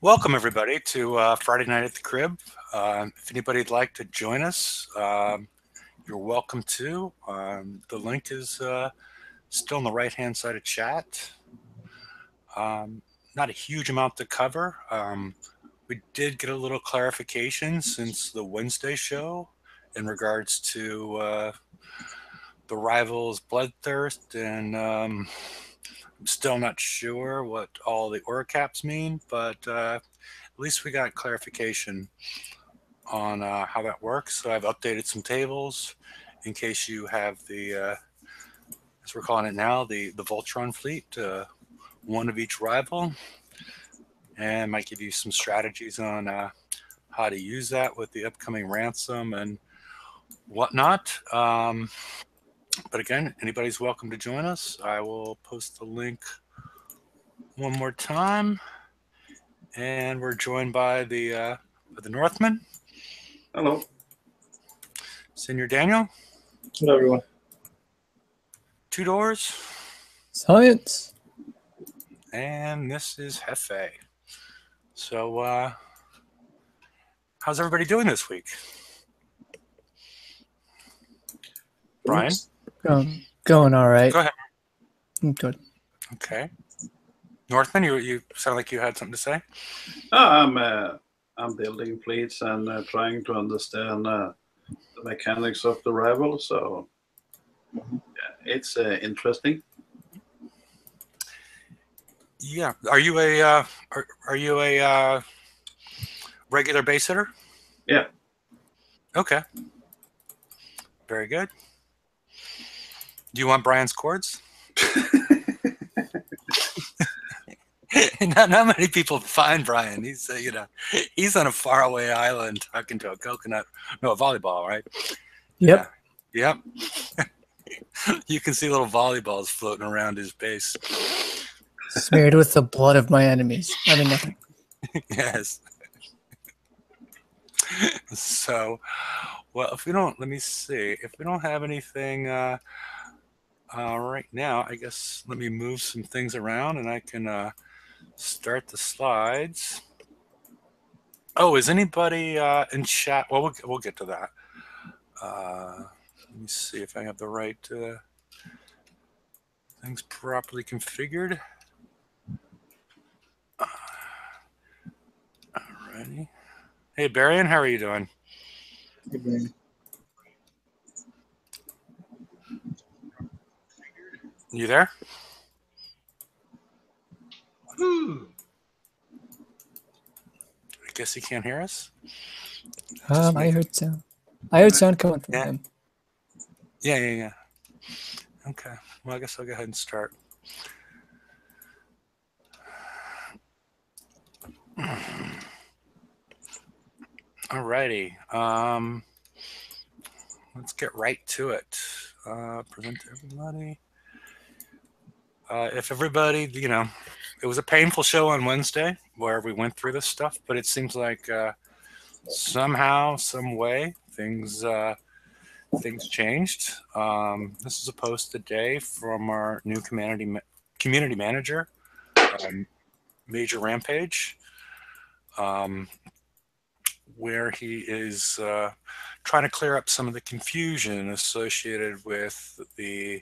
Welcome, everybody, to Friday Night at the Crib. If anybody'd like to join us, you're welcome to. The link is still on the right hand side of chat. Not a huge amount to cover. We did get a little clarification since the Wednesday show in regards to the rivals' bloodthirst, and I'm still not sure what all the aura caps mean, but at least we got clarification on how that works. So I've updated some tables in case you have as we're calling it now, the Voltron fleet, one of each rival, and might give you some strategies on how to use that with the upcoming ransom and whatnot. But again, anybody's welcome to join us. I will post the link one more time, and we're joined by the Northman, Hello. Senior Daniel, Hello, everyone. Two Doors, Science. and this is Hefe. So, how's everybody doing this week? Brian? Going all right. Go ahead. I'm good. Okay. Northman, you sound like you had something to say. I'm building fleets and trying to understand the mechanics of the rival. So yeah, it's interesting. Yeah. Are you a regular base hitter? Yeah. Okay. Very good. Do you want Brian's chords? Not many people find Brian. He's he's on a faraway island talking to a volleyball, right? Yep. Yeah. Yep. You can see little volleyballs floating around his base. Smeared with the blood of my enemies. I mean, nothing. Yes. So, well, if we don't, let me see. If we don't have anything right now, I guess let me move some things around and I can start the slides. Oh, is anybody in chat? Well, we'll get to that. Let me see if I have the right things properly configured. Alrighty. Hey, Barian, how are you doing? You there? I guess he can't hear us. I heard sound. I heard sound coming from him. Yeah. Okay. Well, I guess I'll go ahead and start. Alrighty. Let's get right to it. Present to everybody. If everybody, it was a painful show on Wednesday where we went through this stuff, but it seems like somehow, some way, things changed. This is a post today from our new community manager, Major Rampage, where he is trying to clear up some of the confusion associated with the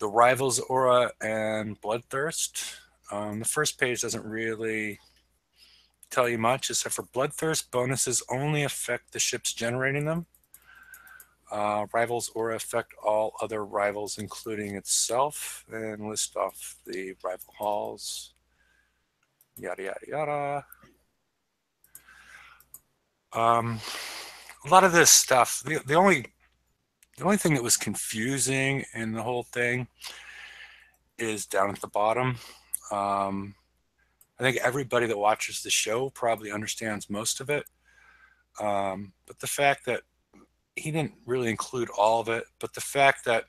rivals aura and bloodthirst. The first page doesn't really tell you much, except for bloodthirst bonuses only affect the ships generating them. Rivals aura affect all other rivals, including itself, and list off the rival halls. Yada yada yada. A lot of this stuff. The only thing that was confusing in the whole thing is down at the bottom. I think everybody that watches the show probably understands most of it. But the fact that he didn't really include all of it, but the fact that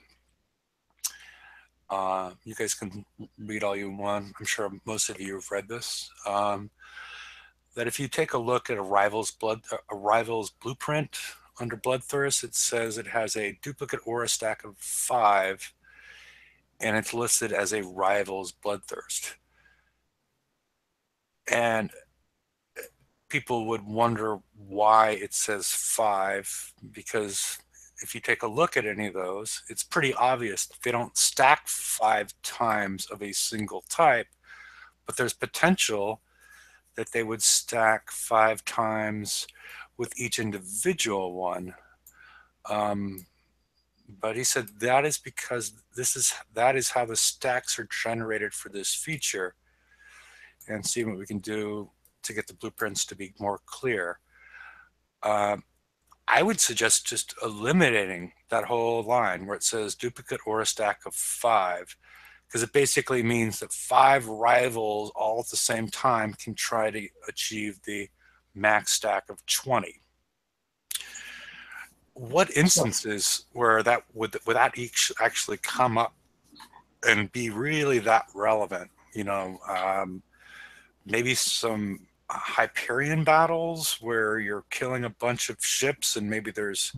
you guys can read all you want, I'm sure most of you have read this, that if you take a look at a rival's blueprint under Bloodthirst, it says it has a duplicate aura stack of 5, and it's listed as a rival's Bloodthirst. And people would wonder why it says 5, because if you take a look at any of those, it's pretty obvious they don't stack 5 times of a single type, but there's potential that they would stack 5 times with each individual one. But he said that is because that is how the stacks are generated for this feature, and see what we can do to get the blueprints to be more clear. I would suggest just eliminating that whole line where it says duplicate or a stack of 5, because it basically means that 5 rivals all at the same time can try to achieve the max stack of 20. What instances where that would that actually come up and be really that relevant? Maybe some Hyperion battles where you're killing a bunch of ships, and maybe there's,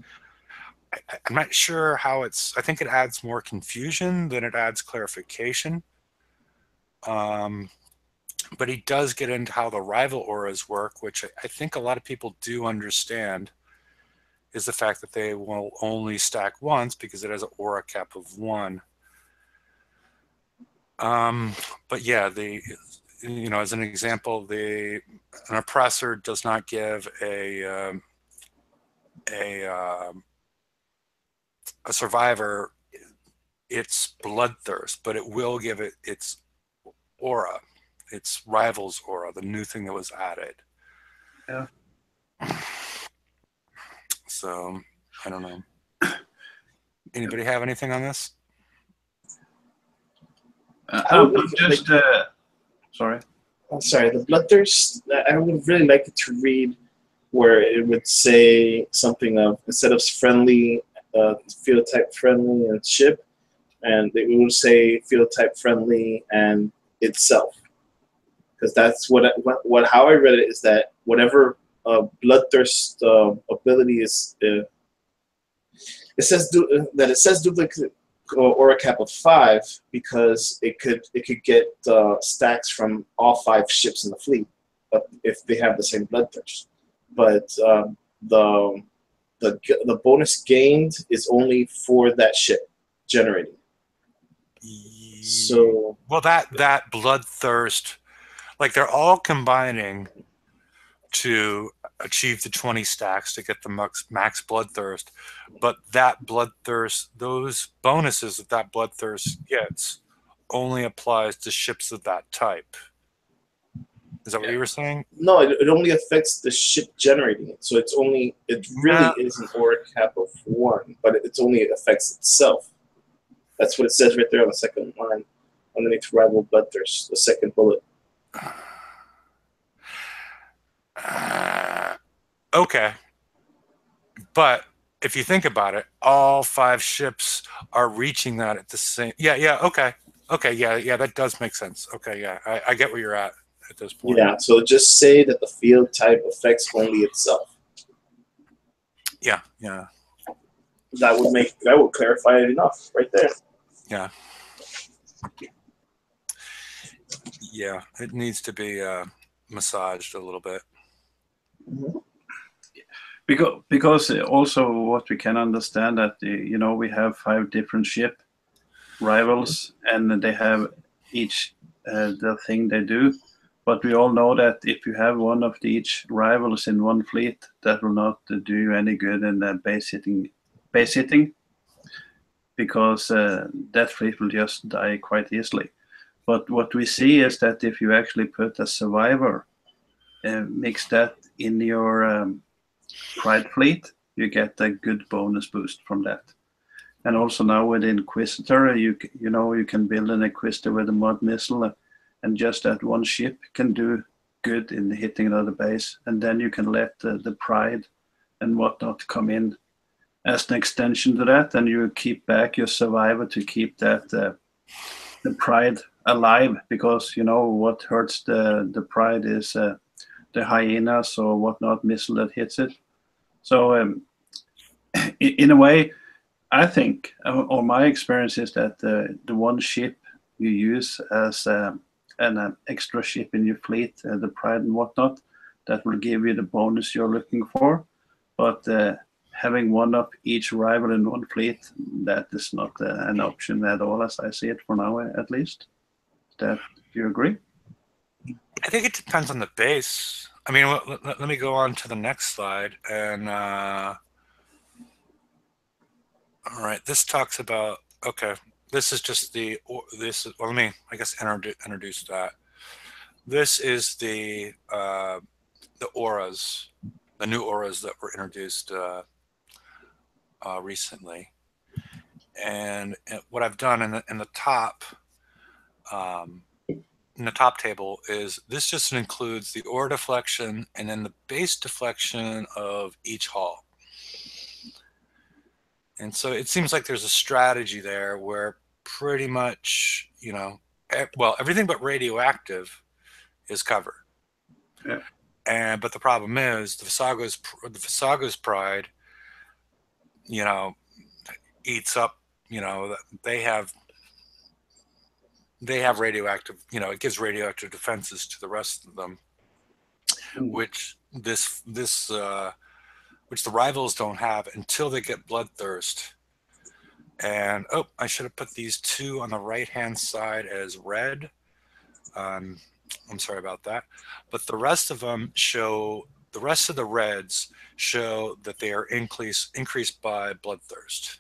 I'm not sure how I think it adds more confusion than it adds clarification. But he does get into how the rival auras work, which I think a lot of people do understand, is the fact that they will only stack once because it has an aura cap of 1. But yeah, as an example, an oppressor does not give a survivor its bloodthirst, but it will give it its aura, its rival's aura, the new thing that was added. Yeah. So I don't know. Anybody have anything on this? I'm just sorry. Sorry, the bloodthirst. I would really like it to read where it would say something of, instead of friendly, field type friendly and ship, and it would say field type friendly and itself, because that's what how I read it is that whatever bloodthirst ability is, it says it says duplicate or a cap of 5 because it could get stacks from all 5 ships in the fleet if they have the same bloodthirst. But the bonus gained is only for that ship generating. So well, that bloodthirst, like they're all combining to achieve the 20 stacks to get the max bloodthirst, but that bloodthirst, those bonuses that bloodthirst gets, only applies to ships of that type. Is that what you were saying? No, it only affects the ship generating it. So it really is an aura cap of 1, but it only affects itself. That's what it says right there on the second line, underneath rival bloodthirst, the second bullet. Okay, but if you think about it, all 5 ships are reaching that at the same. Yeah. Okay. Yeah. That does make sense. Okay. Yeah, I get where you're at this point. Yeah. So just say that the field type affects only itself. Yeah. That would clarify it enough right there. Yeah. Yeah. It needs to be massaged a little bit. Mm-hmm. Because also what we can understand that we have 5 different ship rivals, and they have each the thing they do. But we all know that if you have one of each rivals in one fleet, that will not do you any good in base hitting, because that fleet will just die quite easily. But what we see is that if you actually put a survivor, mix that in your Pride fleet, you get a good bonus boost from that. And also now with Inquisitor, you can build an Inquisitor with a mod missile, and just that one ship can do good in hitting another base, and then you can let the Pride and whatnot come in as an extension to that, and you keep back your survivor to keep that the Pride alive, because what hurts the Pride is the hyenas or whatnot missile that hits it. So in a way, I think, or my experience is that the one ship you use as an extra ship in your fleet, the Pride and whatnot, that will give you the bonus you're looking for. But having one of each rival in one fleet, that is not an option at all, as I see it for now, at least. Do you agree? I think it depends on the base. I mean, let me go on to the next slide. And all right, this talks about, okay, this is just well, let me, I guess, introduce that. This is the auras, the new auras that were introduced recently. And what I've done in the top, in the top table is this just includes the aura deflection and then the base deflection of each hull. And so it seems like there's a strategy there where pretty much, you know, well, everything but radioactive is covered. Yeah. But the problem is the Visago's pride, you know, eats up, you know, they have radioactive, you know, it gives radioactive defenses to the rest of them, which which the rivals don't have until they get bloodthirst. And oh, I should have put these two on the right hand side as red. I'm sorry about that. But the rest of them show, the rest of the reds show that they are increased by bloodthirst.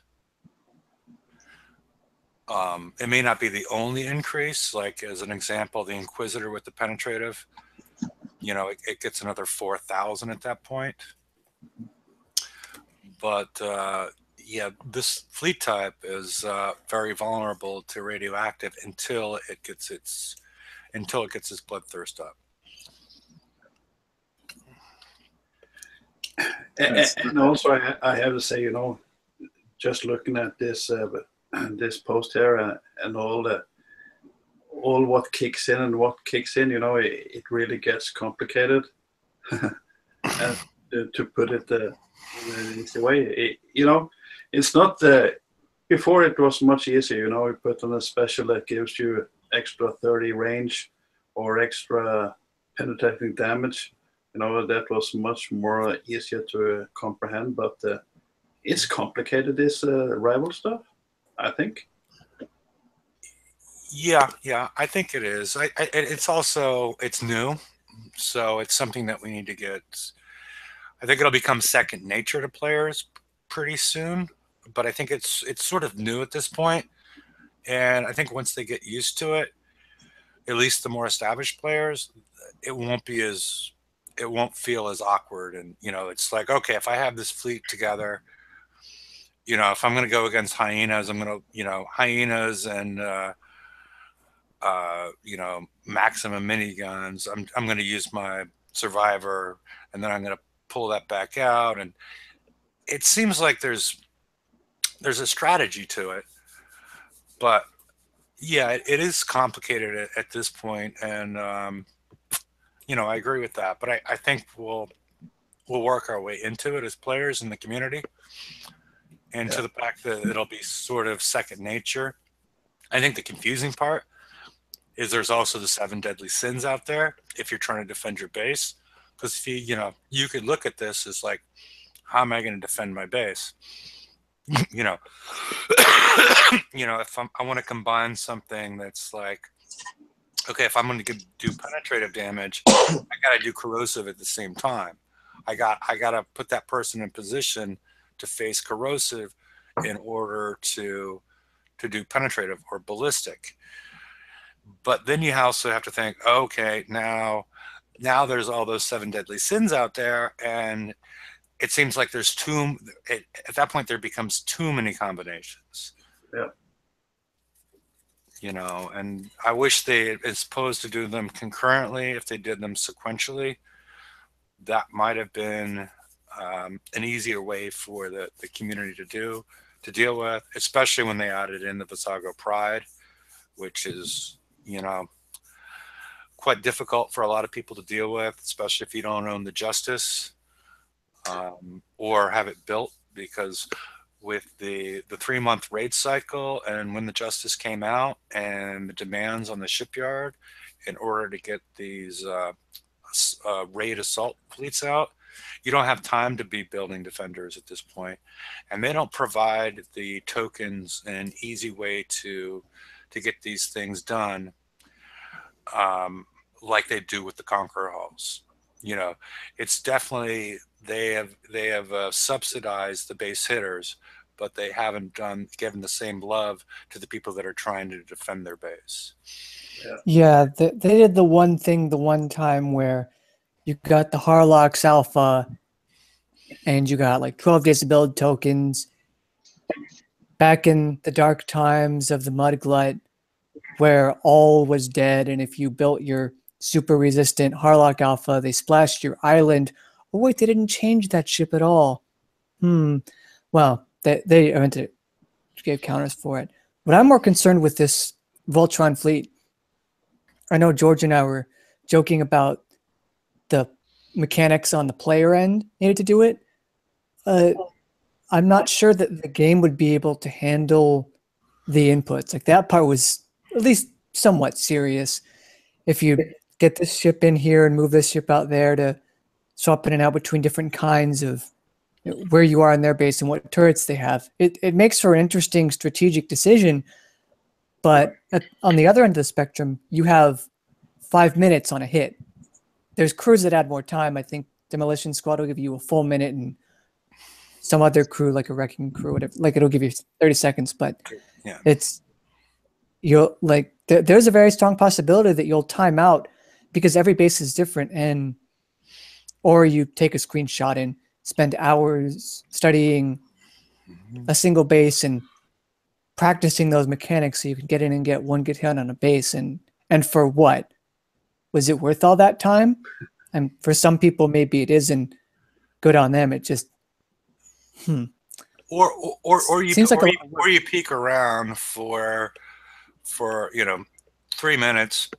It may not be the only increase, like as an example, the Inquisitor with the penetrative, you know, it gets another 4,000 at that point. But yeah, this fleet type is very vulnerable to radioactive until it gets its bloodthirst up. And also, I have to say, you know, just looking at this this post here and all what kicks in and what kicks in, you know, it really gets complicated. And to put it in an easy way, you know, it's not before it was much easier. You know, you put on a special that gives you extra 30 range or extra penetrating damage. You know, that was much more easier to comprehend, but it's complicated, this rival stuff, I think. Yeah, I think it is. It's also, it's new, so it's something that we need to get. I think it'll become second nature to players pretty soon, but I think it's sort of new at this point. And I think once they get used to it, at least the more established players, it won't feel as awkward. And, you know, it's like, okay, if I have this fleet together, you know, if I'm going to go against hyenas, I'm going to, you know, hyenas and, you know, maximum miniguns, I'm going to use my survivor, and then I'm going to pull that back out. And it seems like there's a strategy to it, but yeah, it is complicated at this point. And, you know, I agree with that, but I think we'll work our way into it as players in the community, and to the fact that it'll be sort of second nature. I think the confusing part is there's also the 7 deadly sins out there if you're trying to defend your base. Because if you know, you could look at this as like, how am I going to defend my base? You know, you know, if I want to combine something that's like, okay, if I'm going to do penetrative damage, I got to do corrosive at the same time. I got to put that person in position to face corrosive in order to do penetrative or ballistic. But then you also have to think, okay, now there's all those 7 deadly sins out there, and it seems like there's at that point there becomes too many combinations. Yeah. You know, and I wish they, as opposed to do them concurrently, if they did them sequentially, that might have been an easier way for the community to deal with, especially when they added in the Visago Pride, which is, you know, quite difficult for a lot of people to deal with, especially if you don't own the Justice or have it built, because with the 3-month raid cycle and when the Justice came out and the demands on the shipyard in order to get these raid assault fleets out, you don't have time to be building defenders at this point, and they don't provide the tokens and an easy way to get these things done, like they do with the Conqueror hulls. You know, it's definitely they have subsidized the base hitters, but they haven't given the same love to the people that are trying to defend their base. Yeah, they did the one thing the one time where you got the Harlocks Alpha and you got like 12 days to build tokens back in the dark times of the Mudglut where all was dead, and if you built your super resistant Harlock Alpha, they splashed your island. Oh wait, they didn't change that ship at all. Well, they meant to give counters for it. But I'm more concerned with this Voltron fleet. I know George and I were joking about the mechanics on the player end needed to do it. I'm not sure that the game would be able to handle the inputs. Like that part was at least somewhat serious. If you get this ship in here and move this ship out there to swap in and out between different kinds of where you are in their base and what turrets they have, it makes for an interesting strategic decision. But on the other end of the spectrum, you have 5 minutes on a hit. There's crews that add more time. I think Demolition Squad will give you a full minute, and some other crew, like a wrecking crew, whatever, like it'll give you 30 seconds. But Yeah. You'll like there's a very strong possibility that you'll time out because every base is different, and or you take a screenshot and spend hours studying a single base and practicing those mechanics so you can get in and get one good hit on a base, and for what? Was it worth all that time? And for some people maybe it isn't. Good on them. It just or you Seems like or you peek around for 3 minutes,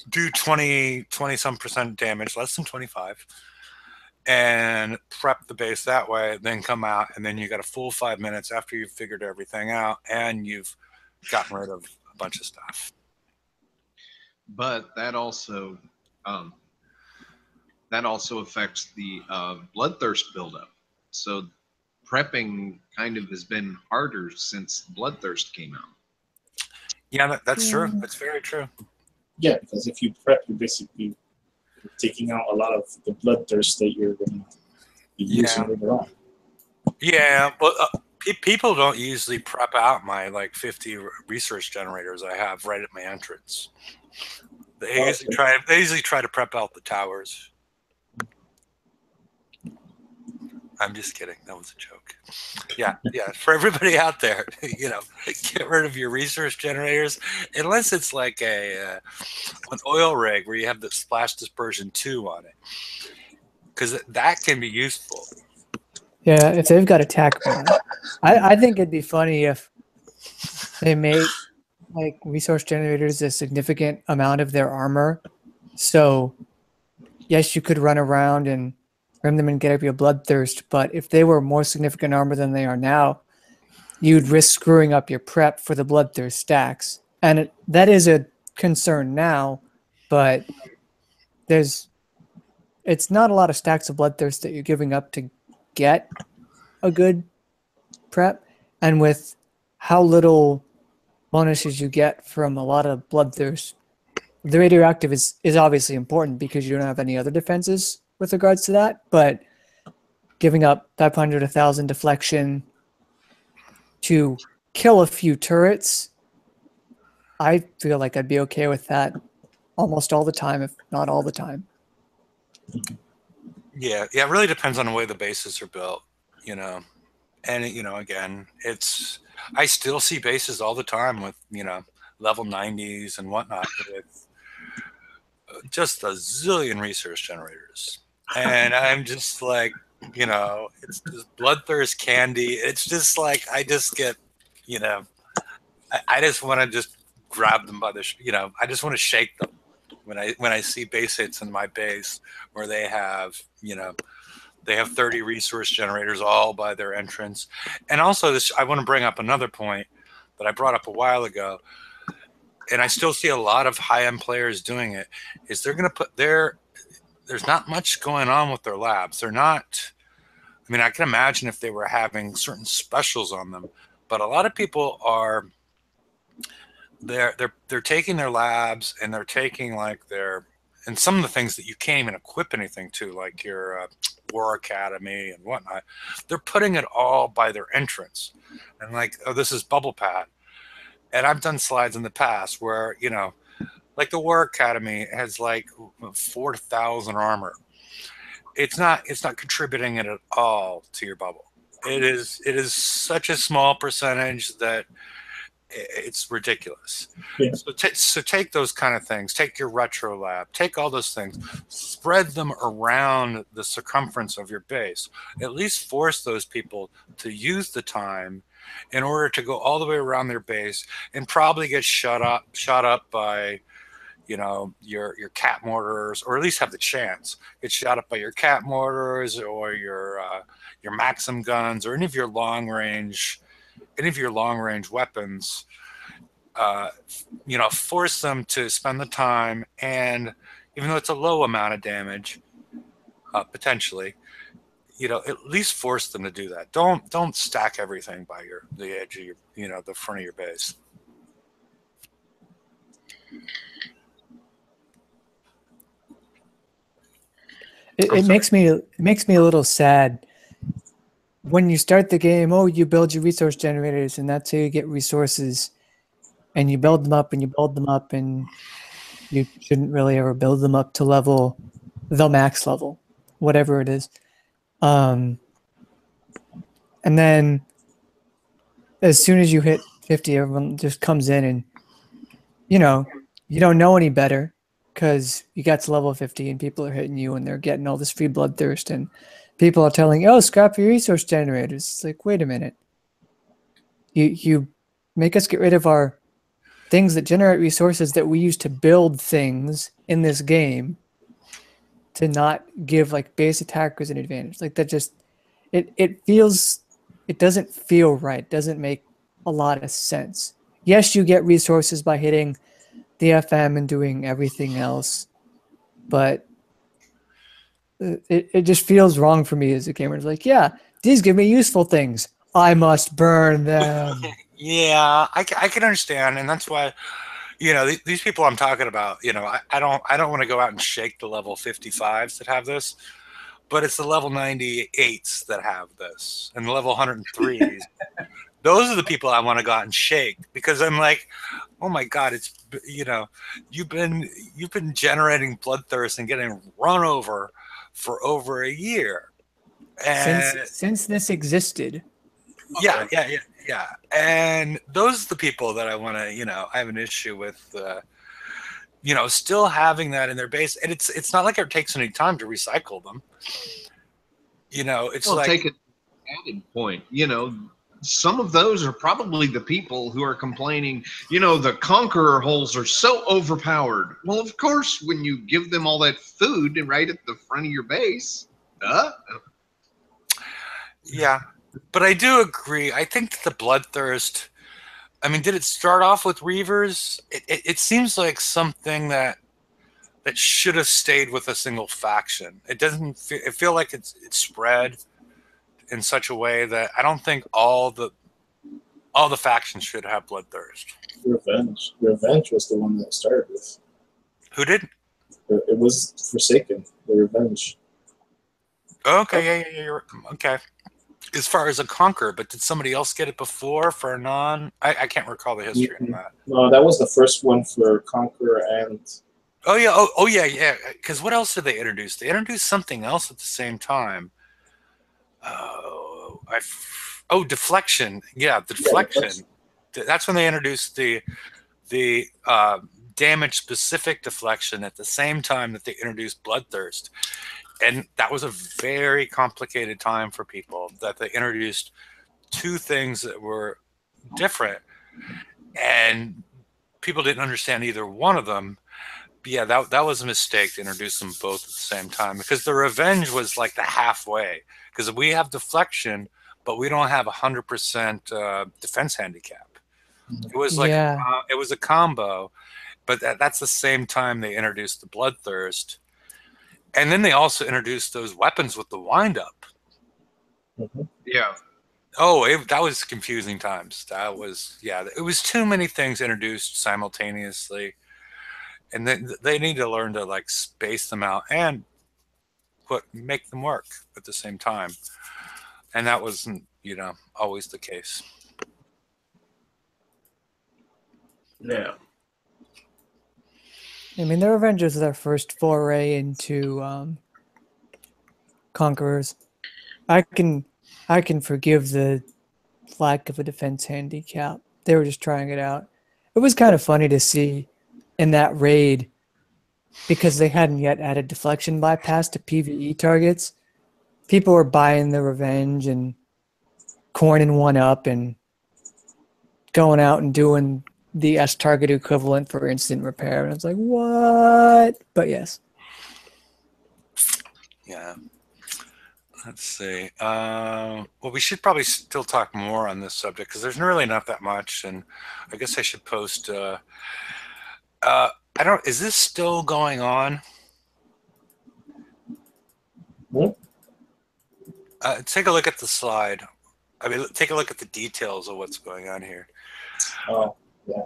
do 20 some percent damage, less than 25, and prep the base that way, then come out, and then you got a full 5 minutes after you've figured everything out and you've gotten rid of a bunch of stuff. But that also affects the bloodthirst buildup. So prepping kind of has been harder since bloodthirst came out. Yeah, that's true. That's very true. Yeah, because if you prep, you're basically taking out a lot of the bloodthirst that you're going to be using later on. Yeah, well, people don't usually prep out my like 50 resource generators I have right at my entrance. They usually try to prep out the towers. I'm just kidding. That was a joke. Yeah. For everybody out there, get rid of your resource generators, unless it's like an oil rig where you have the splash dispersion 2 on it, because that can be useful. Yeah, if they've got attack mode. I think it'd be funny if they made like resource generators a significant amount of their armor. So yes, you could run around and rim them and get up your bloodthirst, but if they were more significant armor than they are now, you'd risk screwing up your prep for the bloodthirst stacks. And that is a concern now, but it's not a lot of stacks of bloodthirst that you're giving up to get a good prep. And with how little bonuses you get from a lot of bloodthirst, the radioactive is obviously important because you don't have any other defenses with regards to that, but giving up 500, 1,000 deflection to kill a few turrets, I feel like I'd be okay with that almost all the time, if not all the time. Yeah, it really depends on the way the bases are built, and again, I still see bases all the time with level 90s and whatnot with just a zillion resource generators. And I'm just like, it's just bloodthirst candy. It's just like, I just get, I just want to just grab them by the, I just want to shake them when I see base hits in my base where they have, they have 30 resource generators all by their entrance. And also I want to bring up another point that I brought up a while ago, and I still see a lot of high-end players doing it, is they're going to put there's not much going on with their labs. They're not. I mean, I can imagine if they were having certain specials on them, but a lot of people are they're taking their labs and they're taking like their and some of the things that you can't even equip anything to, like your War Academy and whatnot. They're putting it all by their entrance, and like, oh, this is Bubble Pad. And I've done slides in the past where, like the War Academy has like 4,000 armor. It's not contributing it at all to your bubble. It is such a small percentage that it's ridiculous. Yeah. So take those kind of things. Take your retro lab. Take all those things. Spread them around the circumference of your base. At least force those people to use the time in order to go all the way around their base and probably get shot up by your cat mortars, or at least have the chance get shot up by your cat mortars or your Maxim guns or any of your long range weapons. Force them to spend the time, and even though it's a low amount of damage, potentially, at least force them to do that. Don't stack everything by the edge of the front of your base. It makes me a little sad when you start the game. Oh, you build your resource generators, and that's how you get resources. And you build them up, and you build them up, and you shouldn't really ever build them up to the max level, whatever it is. And then as soon as you hit 50, everyone just comes in, and you don't know any better because you got to level 50 and people are hitting you and they're getting all this free bloodthirst, and people are telling you, oh, scrap your resource generators. It's like, wait a minute. You make us get rid of our things that generate resources that we use to build things in this game to not give like base attackers an advantage. Like that just, it doesn't feel right. It doesn't make a lot of sense. Yes, you get resources by hitting the FM and doing everything else, but it just feels wrong for me as a gamer. It's like, yeah, these give me useful things. I must burn them. Yeah, I can understand, and that's why, these people I'm talking about, I don't want to go out and shake the level 55s that have this, but it's the level 98s that have this, and the level 103s. Those are the people I want to go out and shake, because I'm like, oh my God, it's you've been generating bloodthirst and getting run over for over a year, and since this existed. Yeah. And those are the people that I want to, I have an issue with, still having that in their base. And it's not like it takes any time to recycle them. It's like. Take an added point, some of those are probably the people who are complaining, the Conqueror holes are so overpowered. Well, of course, when you give them all that food right at the front of your base, Yeah. But I do agree. I think the bloodthirst. I mean, did it start off with Reavers? It seems like something that should have stayed with a single faction. It doesn't. It feel like it's spread in such a way that I don't think all the factions should have bloodthirst. Revenge was the one that started with. Who did? It was Forsaken. The Revenge. Okay. Yeah. You're okay. As far as a Conqueror, but did somebody else get it before for a non? I can't recall the history on that. No, that was the first one for Conqueror and. Oh yeah, yeah. Because what else did they introduce? They introduced something else at the same time. Deflection. Yeah, the deflection. That's when they introduced the damage specific deflection at the same time that they introduced bloodthirst. And that was a very complicated time for people, that they introduced two things that were different, and people didn't understand either one of them. But yeah, that was a mistake to introduce them both at the same time, because the Revenge was like the halfway, because we have deflection, but we don't have 100% defense handicap. It was like it was a combo, but that's the same time they introduced the bloodthirst. And then they also introduced those weapons with the wind up. Yeah. Oh, that was confusing times. That was, yeah, it was too many things introduced simultaneously. And then they need to learn to like space them out and make them work at the same time. And that wasn't, always the case. Yeah. I mean, the Revenge was their first foray into Conquerors. I can forgive the lack of a defense handicap. They were just trying it out. It was kind of funny to see in that raid because they hadn't yet added deflection bypass to PvE targets. People were buying the Revenge and corning one up and going out and doing the S target equivalent for instant repair. And I was like, what? But yes. Yeah. Let's see. Well, we should probably still talk more on this subject because there's really not that much. And I guess I should post. Is this still going on? What? Take a look at the slide. I mean, take a look at the details of what's going on here. Oh, yeah.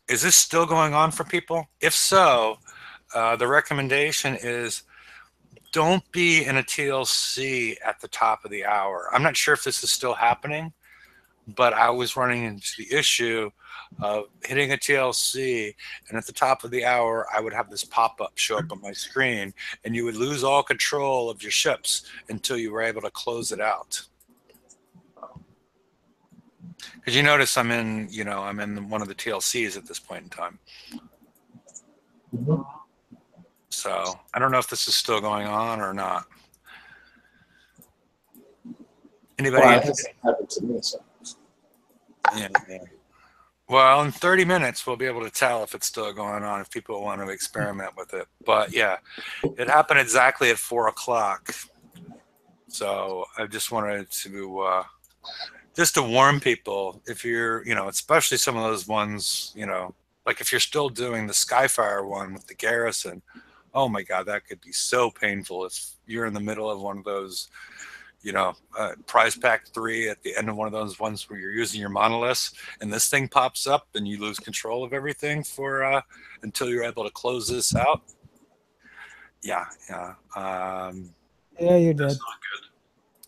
Is this still going on for people? If so, the recommendation is don't be in a TLC at the top of the hour. I'm not sure if this is still happening, but I was running into the issue of hitting a TLC, and at the top of the hour, I would have this pop-up show up on my screen, and you would lose all control of your ships until you were able to close it out. Because you notice I'm in one of the TLCs at this point in time. Mhm. So I don't know if this is still going on or not. Anybody? Well, it hasn't happened to me, so. Yeah. Well, in 30 minutes, we'll be able to tell if it's still going on, if people want to experiment with it. But yeah, it happened exactly at 4 o'clock. So I just wanted to, just to warn people, if you're, especially some of those ones, like if you're still doing the Skyfire one with the garrison, oh my God, that could be so painful if you're in the middle of one of those, prize pack 3 at the end of one of those ones where you're using your monoliths and this thing pops up and you lose control of everything for until you're able to close this out. Yeah. Yeah, you're dead. That's not good.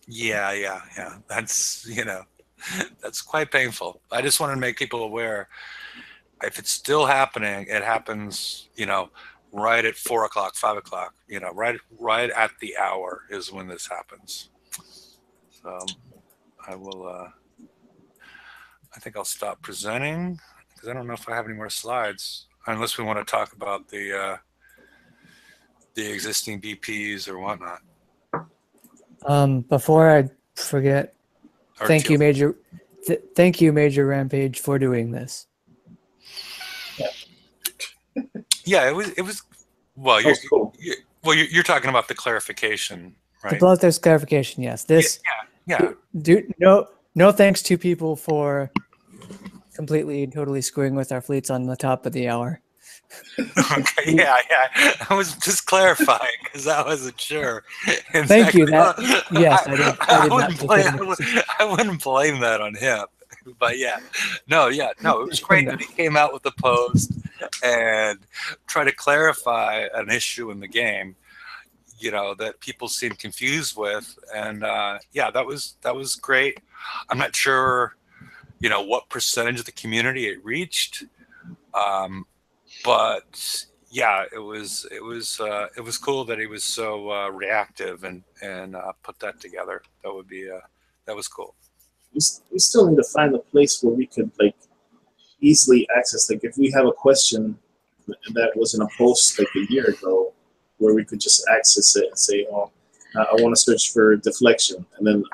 Yeah. That's, that's quite painful. I just want to make people aware. If it's still happening, it happens, right at 4 o'clock, 5 o'clock, right at the hour is when this happens. So I will, I think I'll stop presenting because I don't know if I have any more slides, unless we want to talk about the existing BPs or whatnot. Before I forget, Or thank you, TL. Major Rampage, for doing this. Yeah, it was. Well, That was cool. you're talking about the clarification, The right? bloodthirst clarification, yes. This Yeah. no thanks to people for completely totally screwing with our fleets on the top of the hour. Okay, yeah. I was just clarifying because I wasn't sure. In Thank fact, you. Yes, I did not wouldn't take blame, that into I wouldn't blame that on him. But no, it was great that he came out with a post and try to clarify an issue in the game, that people seem confused with, and that was great. I'm not sure, what percentage of the community it reached. But yeah, it was cool that he was so reactive and put that together. That was cool. We still need to find a place where we could easily access. Like if we have a question that was in a post like a year ago, where we could just access it and say, "Oh, I want to search for deflection," and then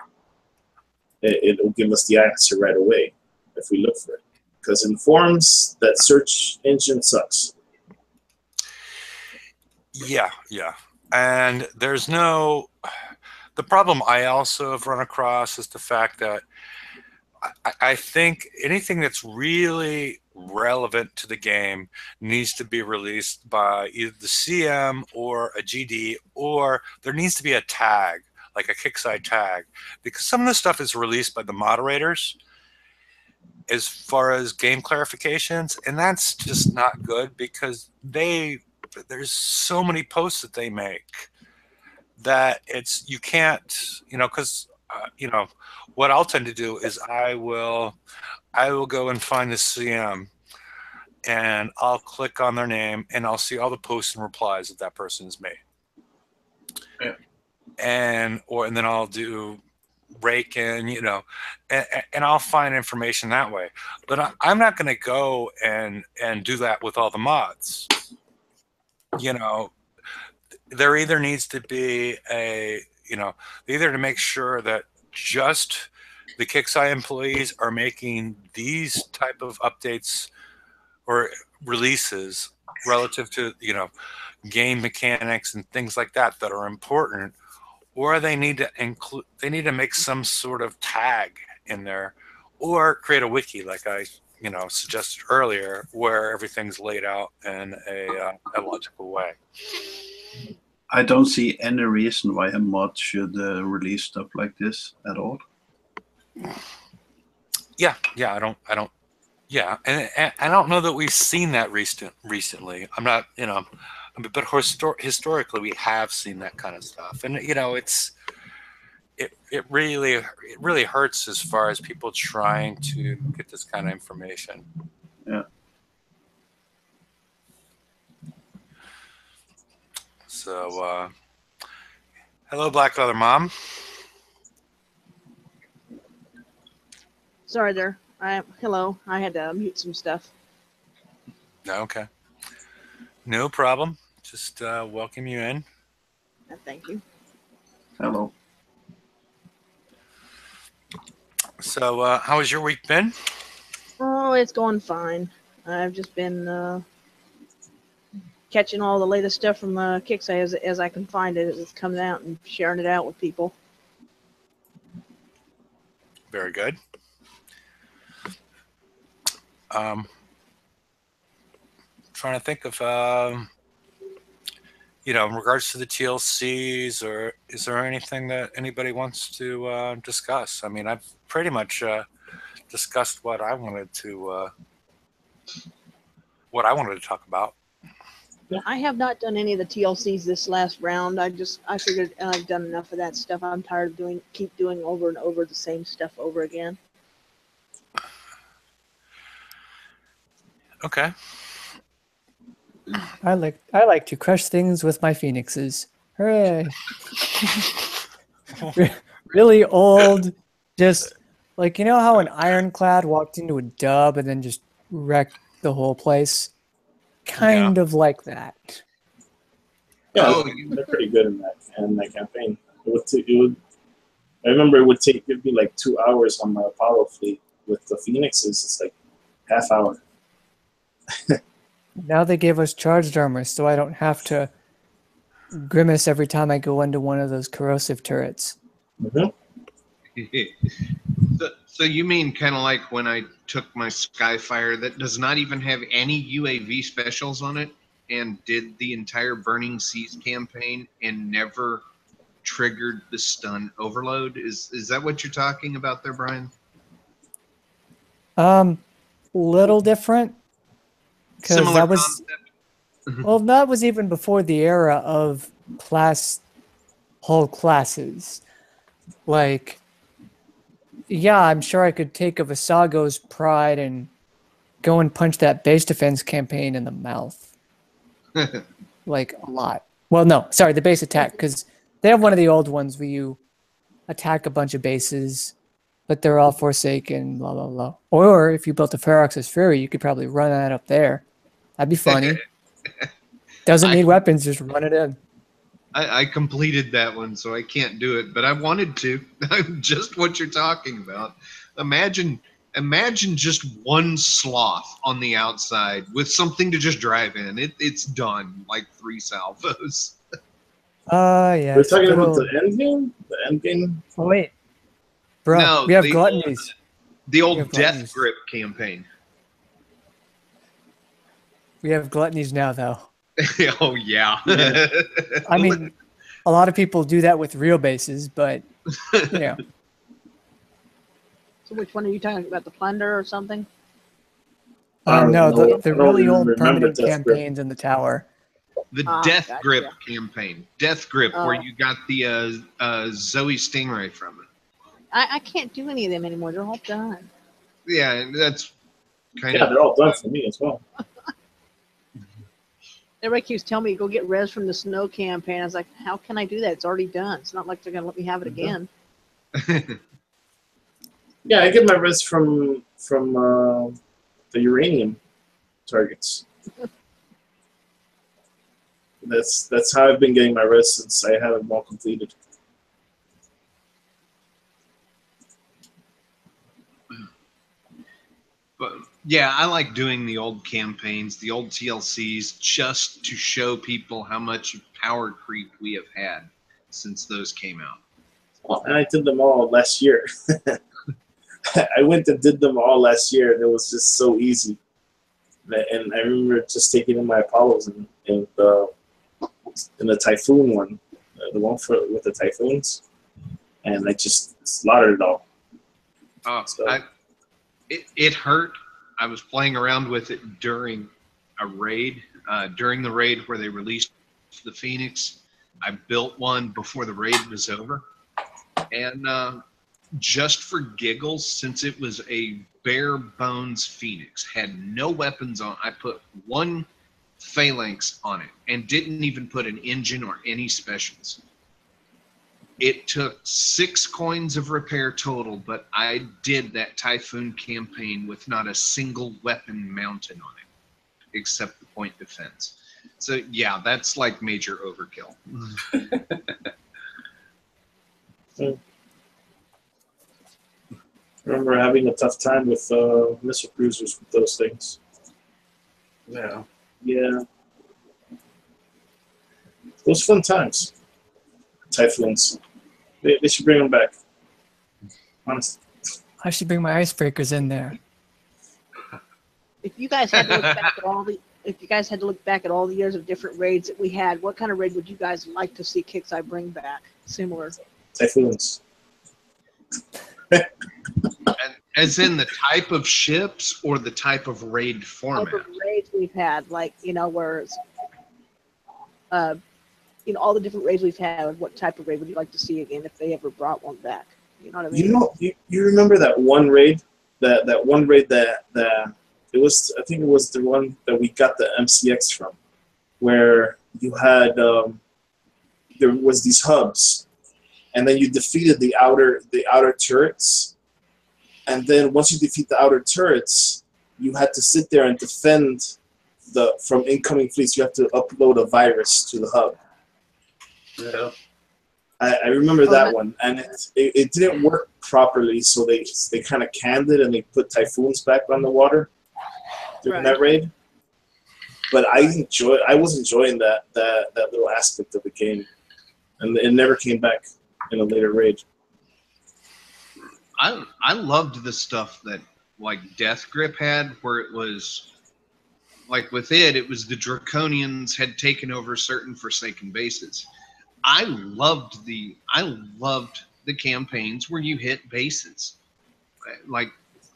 it will give us the answer right away if we look for it. Because in forums, that search engine sucks. Yeah. And there's the problem I also have run across is the fact that I think anything that's really relevant to the game needs to be released by either the CM or a GD, or there needs to be a tag, like a kickside tag, because some of the stuff is released by the moderators as far as game clarifications, and that's just not good because there's so many posts that they make that you can't, because what I'll tend to do is I will go and find the CM and I'll click on their name and I'll see all the posts and replies that that person has made. Yeah. And then I'll do rake in, and I'll find information that way. But I'm not going to go and do that with all the mods. There either needs to be either to make sure that just the Kixeye employees are making these type of updates or releases relative to game mechanics and things like that are important, or they need to make some sort of tag in there, or create a wiki like I suggested earlier, where everything's laid out in a logical way. I don't see any reason why a mod should release stuff like this at all. Yeah, I don't. Yeah, and I don't know that we've seen that recently. I'm not, but historically we have seen that kind of stuff, and it really hurts as far as people trying to get this kind of information. Yeah. So, hello, Black Leather Mom. Sorry there. Hello. I had to mute some stuff. Okay. No problem. Just welcome you in. Thank you. Hello. So, how has your week been? Oh, it's going fine. I've just been catching all the latest stuff from Kixeye as I can find it as it's coming out and sharing it out with people. Very good. Trying to think of, in regards to the TLCs, or is there anything that anybody wants to discuss? I mean, I've pretty much discussed what I wanted to talk about. I have not done any of the TLCs this last round. I figured I've done enough of that stuff. I'm tired of keep doing over and over the same stuff over again. Okay. I like to crush things with my phoenixes. Hooray! Really old, just like how an ironclad walked into a dub and then just wrecked the whole place. Kind of like that. Yeah, they're pretty good in that campaign. I remember it'd be like 2 hours on my Apollo fleet. With the Phoenixes, it's like half hour. Now they gave us charged armor, so I don't have to grimace every time I go into one of those corrosive turrets. Mm-hmm. So you mean kind of like when I took my Skyfire that does not even have any UAV specials on it and did the entire Burning Seas campaign and never triggered the stun overload? Is that what you're talking about there, Brian? Little different. Similar that was concept. well, that was even before the era of whole classes. Like, yeah, I'm sure I could take a Visago's pride and go and punch that base defense campaign in the mouth. Like, a lot. Well, no, sorry, the base attack, because they have one of the old ones where you attack a bunch of bases, but they're all forsaken, blah, blah, blah. Or if you built a Ferox's Fury, you could probably run that up there. That'd be funny. Doesn't need weapons, just run it in. I completed that one, so I can't do it, but I wanted to. Just what you're talking about. Imagine just one sloth on the outside with something to just drive in. It's done, like 3 salvos. Yeah. We're talking about the end game? The end game? Oh, wait. Bro, No, we have the gluttonies. The old have Death gluttonies. Grip campaign. We have gluttonies now, though. Oh yeah. I mean, a lot of people do that with real bases, but you know, So which one are you talking about? The plunder or something? I don't no, know. the I don't really even old remember permanent Death Grip. campaigns in the tower. The Ah, Death gotcha. Grip campaign. Death Grip, where Oh. you got the Zoe Stingray from it. I can't do any of them anymore. They're all done. Yeah, that's kind Yeah, of. they're all done for me as well. Everybody keeps telling me to go get res from the snow campaign. I was like, how can I do that? It's already done. It's not like they're gonna let me have it again. Yeah, I get my res from the uranium targets. That's how I've been getting my res since I have them all completed. But yeah, I like doing the old campaigns, the old TLCs, just to show people how much power creep we have had since those came out. Well, and I did them all last year. I went and did them all last year, and it was just so easy. And I remember just taking in my Apollos and the Typhoon one, the one with the Typhoons, and I just slaughtered it all. So- It hurt. I was playing around with it during a raid, during the raid where they released the Phoenix. I built one before the raid was over, and just for giggles, since it was a bare bones Phoenix, had no weapons on, I put one phalanx on it and didn't even put an engine or any specials. It took 6 coins of repair total, but I did that Typhoon campaign with not a single weapon mounted on it, except the point defense. So yeah, that's like major overkill. I remember having a tough time with missile cruisers with those things. Yeah. Yeah. Those fun times. Typhoons. They should bring them back. Honestly. I should bring my icebreakers in there. If you guys had to look back at all the years of different raids that we had, what kind of raid would you guys like to see Kixeye bring back? Similar. Typhoons. As in the type of ships or the type of raid format? Type of raids we've had, like, where it's, all the different raids we've had, what type of raid would you like to see again if they ever brought one back? You know what I mean? You remember that one raid? That one raid that it was, I think it was the one that we got the MCX from, where you had there was these hubs, and then you defeated the outer turrets, and then once you defeat the outer turrets, you had to sit there and defend from incoming fleets. You have to upload a virus to the hub. Yeah. I remember that one, and it didn't work properly, so they kind of canned it and they put Typhoons back on the water during that raid. But I was enjoying that little aspect of the game, and it never came back in a later raid. I loved the stuff that like Death Grip had, where it was like with it was the Draconians had taken over certain Forsaken bases. I loved the campaigns where you hit bases, like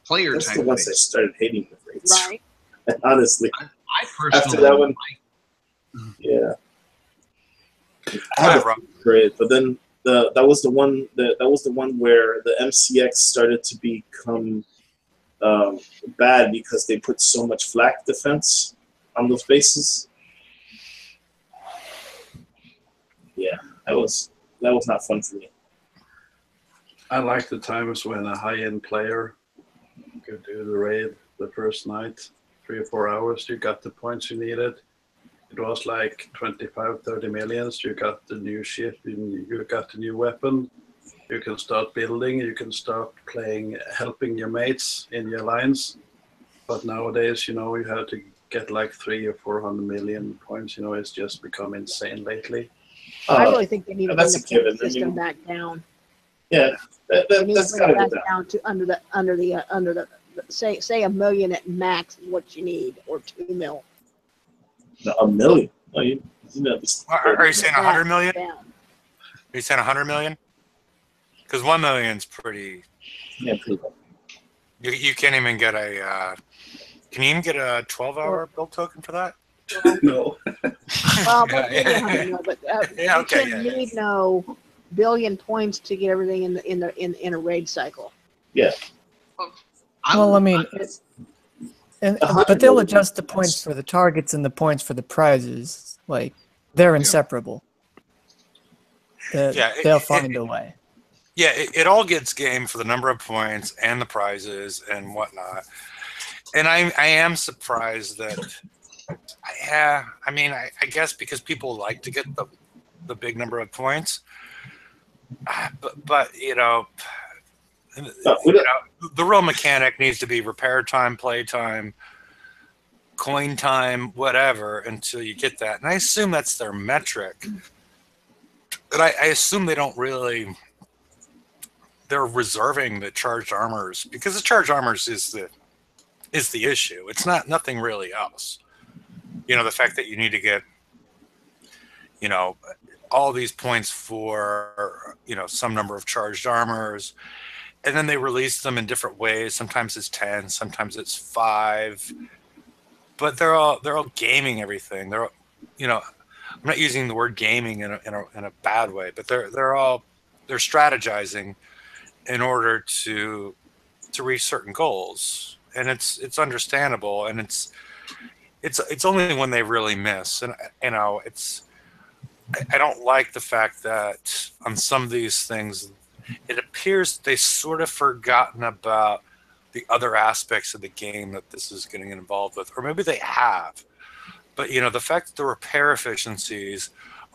player That's type. the ones I bases. started hating the raids. Right. Honestly, I personally after that one, yeah, I had a raid, but then that was the one where the MCX started to become bad because they put so much flak defense on those bases. Yeah, that was not fun for me. I like the times when a high-end player could do the raid the first night, 3 or 4 hours. You got the points you needed. It was like 25, 30 millions. You got the new ship, you got the new weapon. You can start building, you can start playing, helping your mates in your lines. But nowadays, you have to get like 300 or 400 million points. It's just become insane lately. I really think they need to bring that's the a given. point system back down. Yeah, They need that's to got bring to it go back down. down to under the say $1 million at max is what you need, or $2 million. A million. No, you know, Are you saying 100 million? Down. Are you saying 100 million? Because 1 million's pretty. Yeah, pretty much. You can't even get a. Can you even get a 12-hour build token for that? No. Well, but maybe 100 million, but Yeah, you okay, shouldn't yeah. need no billion points to get everything in a raid cycle. Well, I mean, but 100 they'll million. adjust the points for the targets and the points for the prizes. Like they're inseparable. Yeah, They'll find a way. Yeah, it all gets game for the number of points and the prizes and whatnot. And I am surprised that. Yeah, I mean, I guess because people like to get the big number of points. But you know, the real mechanic needs to be repair time, play time, coin time, whatever, until you get that. And I assume that's their metric. But I assume they don't really. They're reserving the charged armors because the charged armors is the issue. It's nothing really else. You know, the fact that you need to get, you know, all these points for, you know, some number of charged armors, and then they release them in different ways. Sometimes it's 10, sometimes it's 5, but they're all gaming everything. They're, you know, I'm not using the word gaming in a bad way, but they're strategizing in order to reach certain goals, and it's understandable, and it's only when they really miss, and you know, I don't like the fact that on some of these things it appears they sort of forgotten about the other aspects of the game that this is getting involved with, or maybe they have, but you know, the fact that the repair efficiencies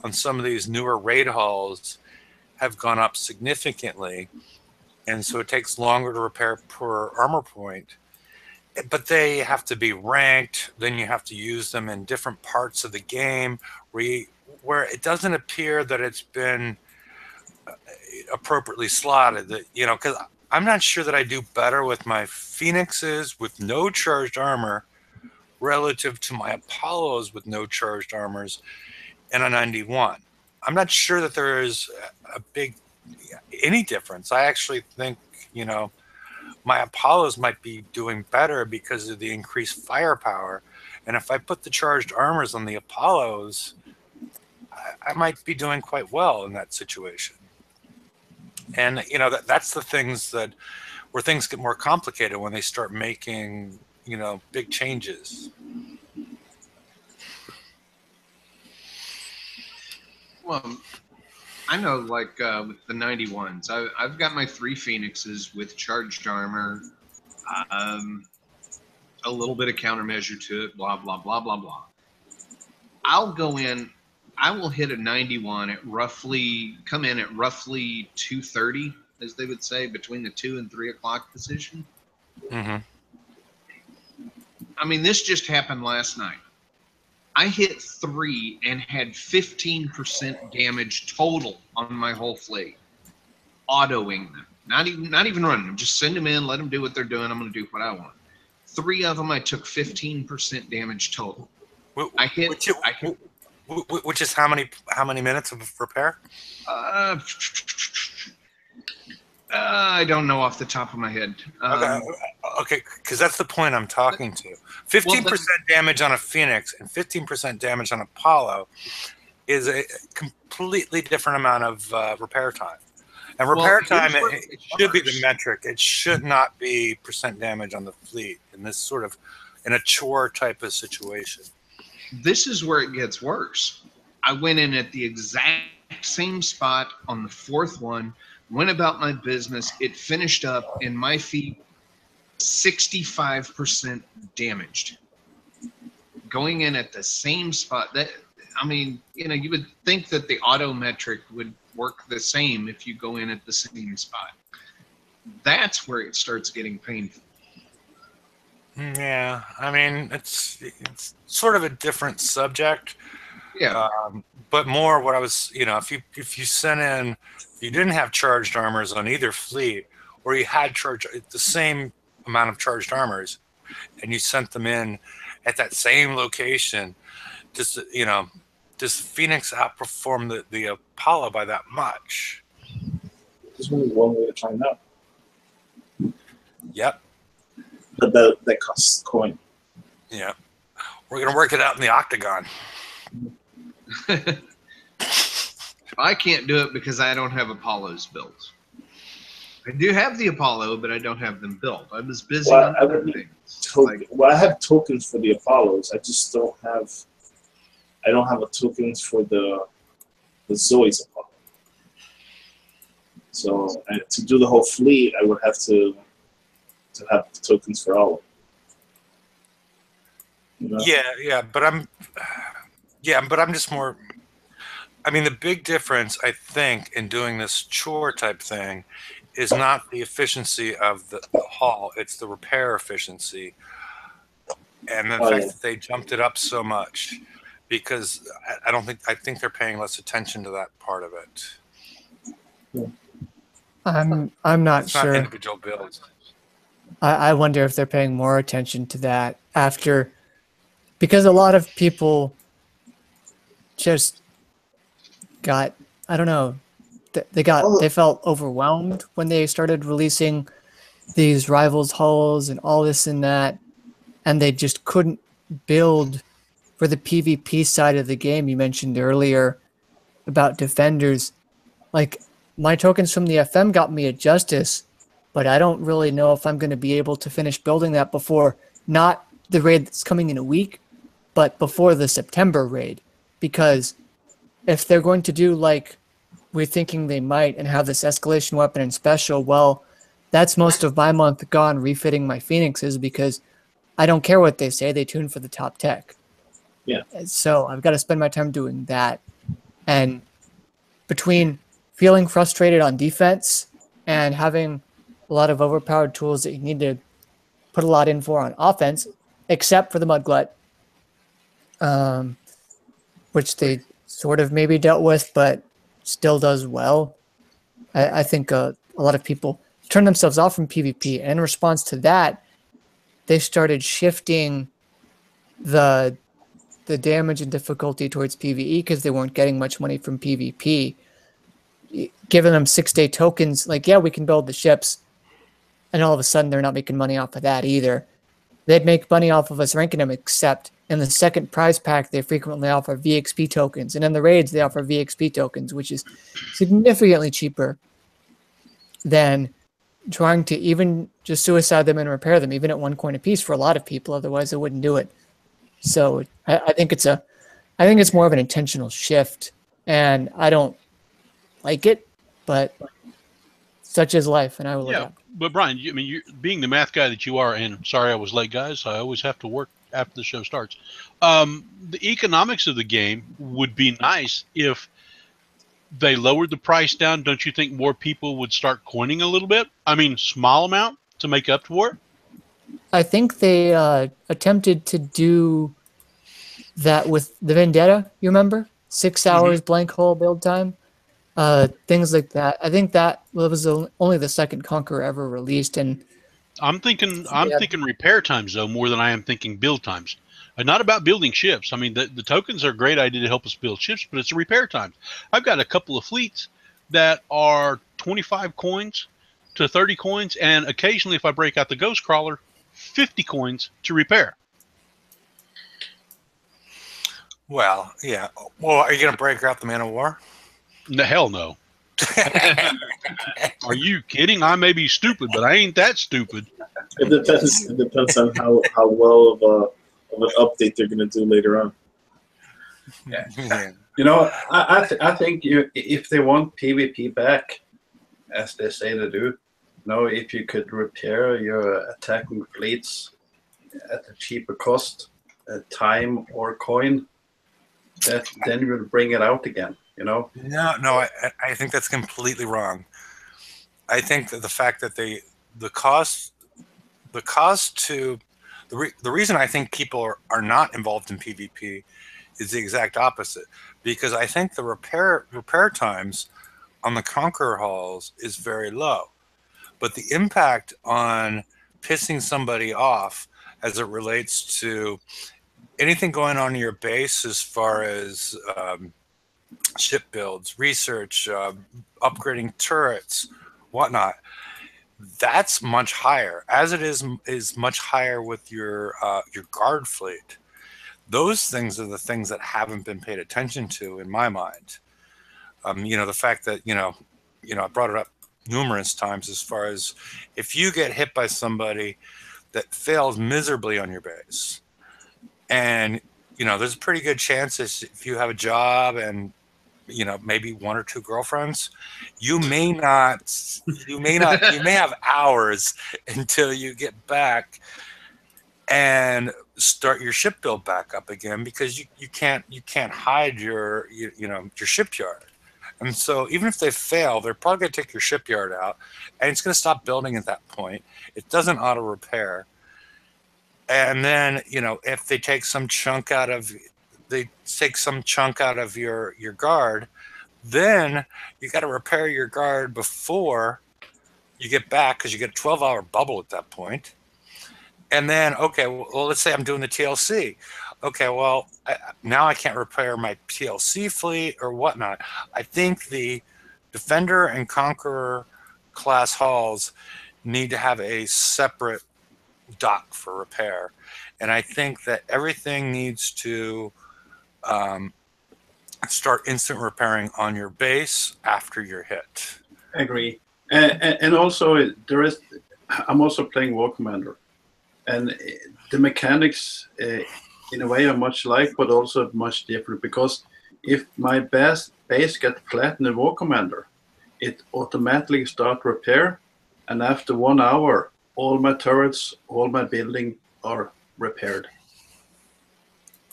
on some of these newer raid halls have gone up significantly. And so it takes longer to repair per armor point, but they have to be ranked. Then you have to use them in different parts of the game where it doesn't appear that it's been appropriately slotted. That, you know, because I'm not sure that I do better with my Phoenixes with no charged armor relative to my Apollos with no charged armors in a 91. I'm not sure that there is any difference. I actually think, you know, my Apollos might be doing better because of the increased firepower. And if I put the charged armors on the Apollos, I might be doing quite well in that situation. And, you know, that's the things where things get more complicated when they start making, you know, big changes. Well, I know, like with the 91s, I've got my 3 Phoenixes with charged armor, a little bit of countermeasure to it, blah, blah, blah, blah, blah. I'll go in, I will hit a 91 come in at roughly 230, as they would say, between the 2 and 3 o'clock position. Mm-hmm. I mean, this just happened last night. I hit 3 and had 15% damage total on my whole fleet. Autoing them. Not even running them. Just send them in, let them do what they're doing. I'm going to do what I want. 3 of them, I took 15% damage total. Which is how many minutes of repair? I don't know off the top of my head. Okay, because that's the point I'm talking to. 15% damage on a Phoenix and 15% damage on Apollo is a completely different amount of repair time. And repair time it should be the metric. It should not be percent damage on the fleet in this sort of in a chore type of situation. This is where it gets worse. I went in at the exact same spot on the 4th one, went about my business. It finished up in my feet 65% damaged. Going in at the same spot, I mean, you know, you would think that the auto metric would work the same if you go in at the same spot. That's where it starts getting painful. Yeah, I mean, it's sort of a different subject. Yeah. But more what I was, you know, if you sent in, you didn't have charged armors on either fleet, or you had the same amount of charged armors, and you sent them in at that same location, Just does Phoenix outperform the Apollo by that much? There's only one way to find out. Yep. But that costs coin. Yeah. We're gonna work it out in the octagon. I can't do it because I don't have Apollos built. I do have the Apollo, but I don't have them built. I was busy Well, on I other would things. Well, I have tokens for the Apollos. I just don't have. I don't have a tokens for the Zoe's Apollo. So to do the whole fleet, I would have to have the tokens for all of them. You know? Yeah, but I'm just more. I mean, the big difference I think in doing this chore type thing is not the efficiency of the haul; it's the repair efficiency, and the fact that they jumped it up so much. Because I think they're paying less attention to that part of it. I'm not It's not sure. individual builds. I wonder if they're paying more attention to that after, because a lot of people just got, I don't know, they felt overwhelmed when they started releasing these rivals hulls and all this and that, and they just couldn't build for the PvP side of the game. You mentioned earlier about defenders. Like, my tokens from the FM got me a Justice, but I don't really know if I'm going to be able to finish building that before, not the raid that's coming in a week, but before the September raid. Because if they're going to do like we're thinking they might and have this escalation weapon and special, well, that's most of my month gone refitting my Phoenixes, because I don't care what they say, they tune for the top tech. Yeah. So I've got to spend my time doing that. And between feeling frustrated on defense and having a lot of overpowered tools that you need to put a lot in for on offense, except for the Mudglut, which they sort of maybe dealt with, but still does well. I think a lot of people turn themselves off from PvP, and in response to that, they started shifting the damage and difficulty towards PvE because they weren't getting much money from PvP. Giving them 6-day tokens, like, yeah, we can build the ships, and all of a sudden they're not making money off of that either. They'd make money off of us ranking them, except in the second prize pack, they frequently offer VXP tokens, and in the raids, they offer VXP tokens, which is significantly cheaper than trying to even just suicide them and repair them, even at 1 coin a piece for a lot of people. Otherwise, they wouldn't do it. So I think it's more of an intentional shift, and I don't like it, but such is life, and I will adapt. But Brian, you're being the math guy that you are, and sorry I was late, guys. I always have to work after the show starts. The economics of the game would be nice if they lowered the price down. Don't you think more people would start coining a little bit? I mean, small amount to make up for it? I think they attempted to do that with the Vendetta, you remember? 6 hours blank hole build time. Things like that. I think that was only the second Conqueror ever released, and I'm thinking repair times though more than I am thinking build times. Not about building ships. I mean, the tokens are a great idea to help us build ships, but it's a repair times. I've got a couple of fleets that are 25 coins to 30 coins, and occasionally, if I break out the Ghost Crawler, 50 coins to repair. Well, yeah. Well, are you going to break out the Man of War? No, hell no. Are you kidding? I may be stupid, but I ain't that stupid. It depends on how well of an update they're going to do later on. Yeah. You know, I think if they want PvP back, as they say they do, if you could repair your attacking fleets at a cheaper cost, time or coin, then you'll bring it out again. No, I think that's completely wrong. I think that the fact that the reason I think people are not involved in PvP is the exact opposite, because I think the repair times on the Conqueror halls is very low, but the impact on pissing somebody off as it relates to anything going on in your base as far as ship builds, research, upgrading turrets, whatnot, that's much higher. As it is much higher with your guard fleet. Those things are the things that haven't been paid attention to in my mind. The fact that I brought it up numerous times as far as if you get hit by somebody that fails miserably on your base, and there's a pretty good chance if you have a job and maybe one or two girlfriends, you may have hours until you get back and start your ship build back up again, because you can't hide your shipyard. And so even if they fail, they're probably going to take your shipyard out, and it's going to stop building at that point. It doesn't auto repair. And then if they take some chunk out of your guard, then you got to repair your guard before you get back, because you get a 12-hour bubble at that point. And then, okay, well, let's say I'm doing the TLC. Okay, well, now I can't repair my TLC fleet or whatnot. I think the Defender and Conqueror class hulls need to have a separate dock for repair. And I think that everything needs to start instant repairing on your base after you're hit. I agree. And also, I'm also playing War Commander. And the mechanics, in a way, are much like, but also much different. Because if my base gets flat in the War Commander, it automatically starts repair. And after 1 hour, all my turrets, all my building are repaired.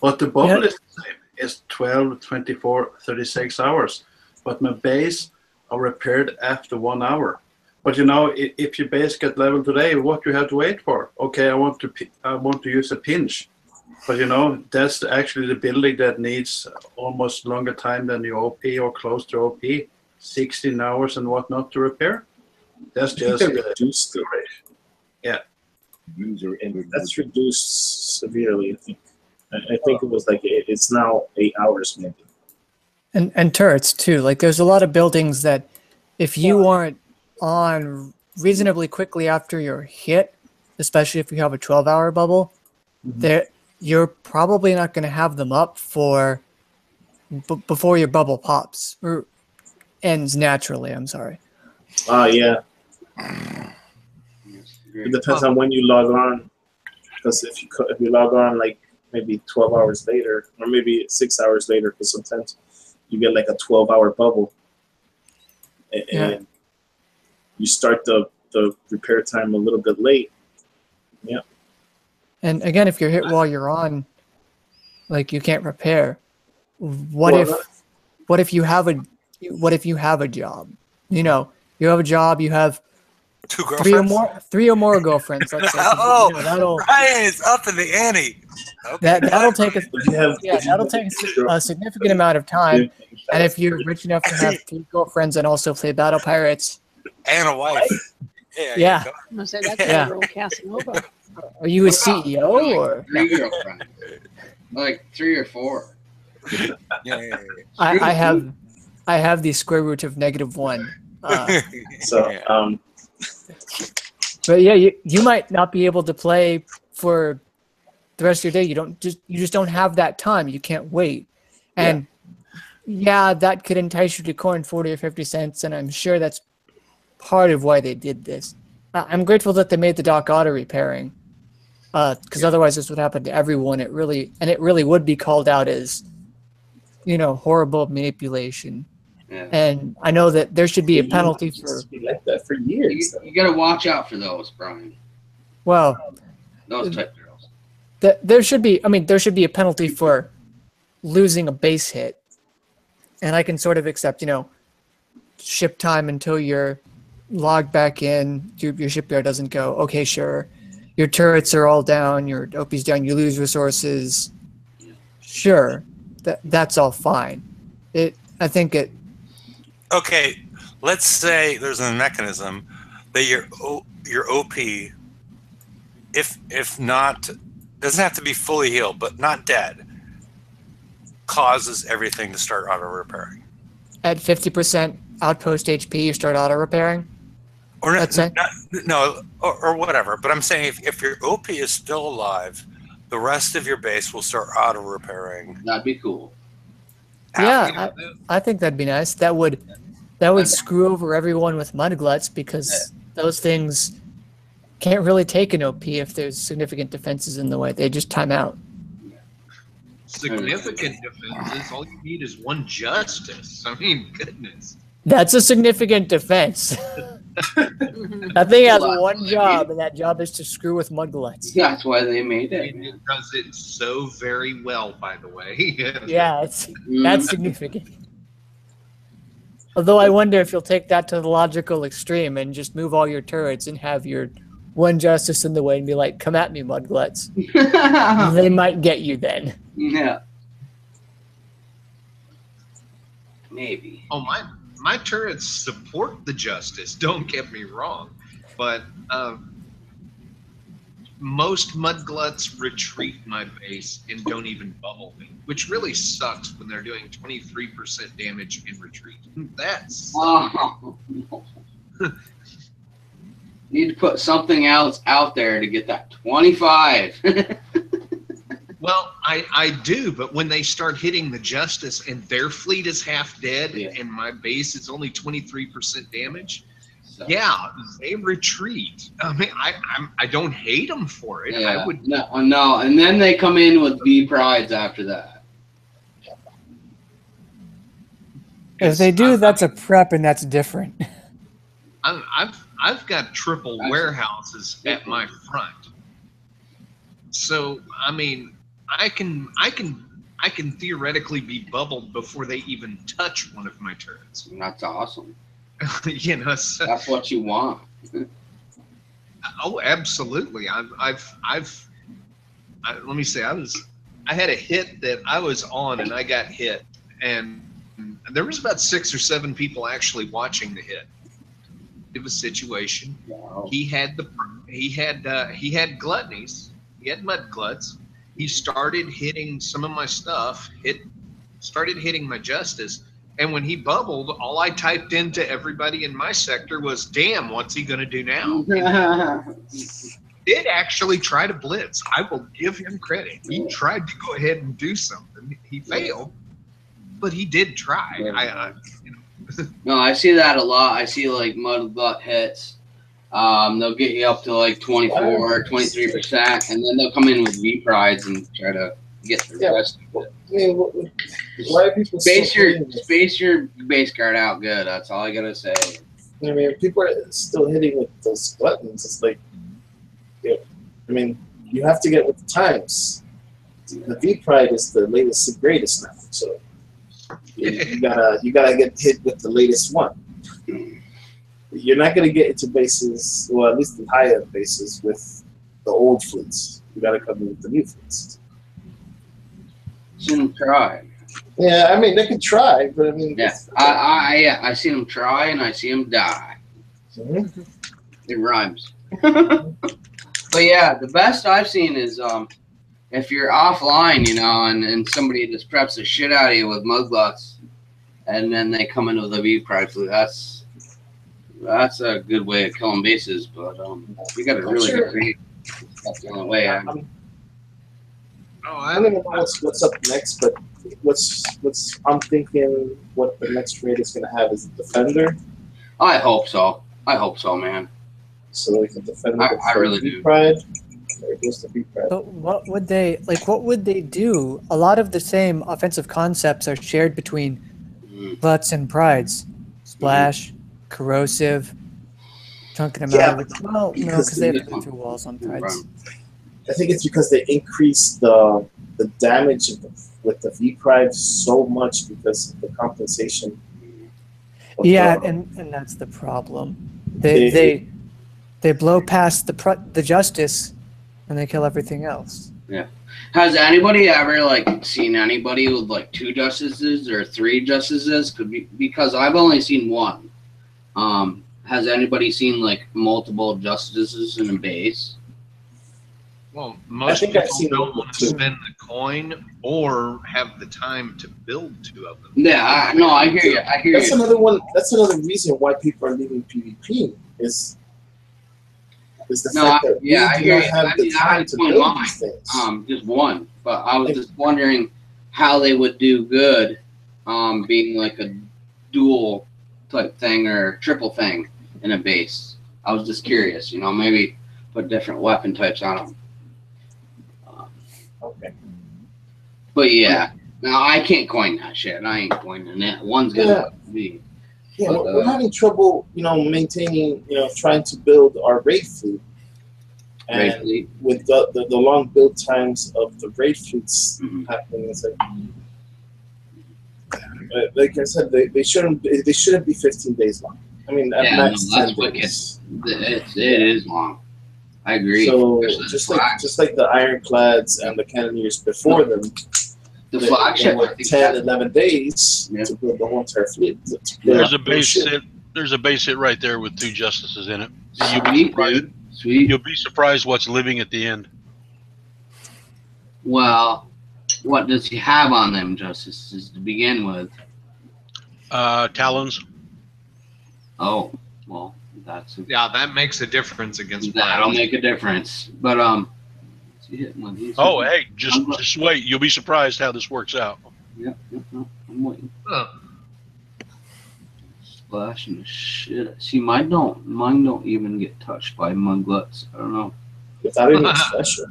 But the bubble is the same. It's 12, 24, 36 hours. But my base are repaired after 1 hour. But if your base get level today, what do you have to wait for? Okay, I want to use a pinch, but that's actually the building that needs almost longer time than your OP or close to OP, 16 hours and whatnot to repair. That's just reduced. Yeah, that's reduced severely. I think it was like it's now 8 hours maybe. And turrets too. Like there's a lot of buildings that if you aren't on reasonably quickly after you're hit, especially if you have a 12-hour bubble, you're probably not going to have them up for before your bubble pops or ends naturally. I'm sorry. Yeah. It depends on when you log on, because if you log on like maybe 12 hours later, or maybe 6 hours later, because sometimes you get like a 12-hour bubble, and you start the repair time a little bit late. Yeah. And again, if you're hit while you're on, like you can't repair. What if you have a job? You have a job. You have two girlfriends, three or more girlfriends. Let's say. Ryan is up in the ante. Okay. That'll take a significant amount of time. And if you're rich enough to have 3 girlfriends and also play Battle Pirates, and a wife, yeah. I'm gonna say that's a real Casanova. Are you a CEO or 3 girlfriends? Like 3 or 4. I have the square root of -1. But yeah, you might not be able to play for the rest of your day. You just don't have that time. You can't wait. And that could entice you to coin 40 or 50 cents, and I'm sure that's part of why they did this. I'm grateful that they made the dock auto repairing, because otherwise this would happen to everyone. It really would be called out as, horrible manipulation. Yeah. And I know that there should be a penalty for like that for years. You got to watch out for those, Brian. Well, those type girls. There should be a penalty for losing a base hit, and I can sort of accept, ship time until you're logged back in. Your shipyard doesn't go. Okay, sure. Your turrets are all down. Your OP's down. You lose resources. Sure, that's all fine. I think it. Okay, let's say there's a mechanism that your OP, if not doesn't have to be fully healed, but not dead, causes everything to start auto repairing. At 50% outpost HP, you start auto repairing. Or Let's say. or whatever. But I'm saying if your OP is still alive, the rest of your base will start auto repairing. That'd be cool. Yeah, I think that'd be nice. That would screw over everyone with mudgluts because those things can't really take an OP if there's significant defenses in the way. They just time out. Significant defenses. All you need is one justice. I mean, goodness. That's a significant defense. That thing has one job, and that job is to screw with mudgluts. That's why they made it. It does it so very well, by the way. Yeah, that's significant. Although I wonder if you'll take that to the logical extreme and just move all your turrets and have your one justice in the way and be like, come at me, mudgluts. They might get you then. Yeah. Maybe. Oh, my turrets support the justice, don't get me wrong. But most mudgluts retreat my base and don't even bubble me, which really sucks when they're doing 23% damage in retreat. That's Oh, no. Need to put something else out there to get that 25. well, I do, but when they start hitting the justice and their fleet is half dead and my base is only 23% damage, yeah, they retreat. I mean, I don't hate them for it. Yeah, I would no, and then they come in with V prides after that. If they do, that's a prep, and that's different. I've got triple warehouses at my front, so I mean, I can theoretically be bubbled before they even touch one of my turrets. That's awesome. You know, so, that's what you want. Oh, absolutely. Let me say, I had a hit that I was on and I got hit, and there was about 6 or 7 people actually watching the hit. It was a situation. Wow. He had gluttonies. He had mudgluts. He started hitting some of my stuff. Started hitting my justice. And when he bubbled, all I typed into everybody in my sector was, damn, what's he going to do now? He did actually try to blitz. I will give him credit. He tried to go ahead and do something. He failed, but he did try. No, I see that a lot. I see like mudglut hits. They'll get you up to like 24, 23%, and then they'll come in with V prides and try to get the rest of it. I mean, why are people space your base guard out good? That's all I gotta say. I mean, people are still hitting with those buttons. It's like, I mean, you have to get with the times. The V Pride is the latest and greatest now, so you gotta get hit with the latest one. You're not gonna get into bases, well, at least the high-end bases with the old fleets. You gotta come in with the new fleets. Seen them try. Yeah, I mean they can try, but I mean, I see them try and I see them die. Mm-hmm. It rhymes. But yeah, the best I've seen is if you're offline, you know, and somebody just preps the shit out of you with mudgluts, and then they come in with a V pride fleet. That's a good way of killing bases, but you got to really good base. That's the only way. I don't even know what's up next, but I'm thinking what the next raid is going to have is a defender. I hope so, man. So they can defend I really do. Pride. Or just the pride. But what would they do? A lot of the same offensive concepts are shared between butts and prides. Splash, corrosive, chunking them out of it. Well, no, because they have to go through walls on prides. I think it's because they increased the damage with the V Pride so much because of the compensation. Yeah, and that's the problem. They blow past the justice and they kill everything else. Yeah. Has anybody ever like seen anybody with like 2 justices or 3 justices? Because I've only seen one. Has anybody seen like multiple justices in a base? Well, most think I've people seen don't one want with to two. spend the coin or have the time to build 2 of them. Yeah, no, I hear you. I hear That's you. another one. That's another reason why people are leaving PvP is the No, fact that yeah, I we do hear not you. have I the mean, I time had to one in build mind. these things. Just one, but I was just wondering how they would do good, being like a dual type thing or triple thing in a base. I was just curious, maybe put different weapon types on them. Okay. But yeah, now I can't coin that shit. I ain't coining it. One's gonna be. Yeah, But, we're having trouble, maintaining, trying to build our raid fleet. And Raid fleet. with the long build times of the raid fleets happening, it's like I said, they shouldn't be 15 days long. I mean, at Yeah, max no, 10 that's wicked. days. It is long. I agree. So Especially just like the ironclads and the cannoneers before them, the they flagship. were 10, 11 days to build the whole entire fleet. There's a base hit. There's a base hit right there with 2 justices in it. You'll be Sweet, surprised. dude. Sweet. You'll be surprised what's living at the end. Well, what does he have on them, justices, to begin with? Talons. Oh, well, that's Yeah, that makes a difference against that'll Brian. make a difference. But Oh, hey, just wait. You'll be surprised how this works out. Yep, I'm waiting. Huh. Splashing the shit. See, mine don't even get touched by muglets. I don't know. Without even special.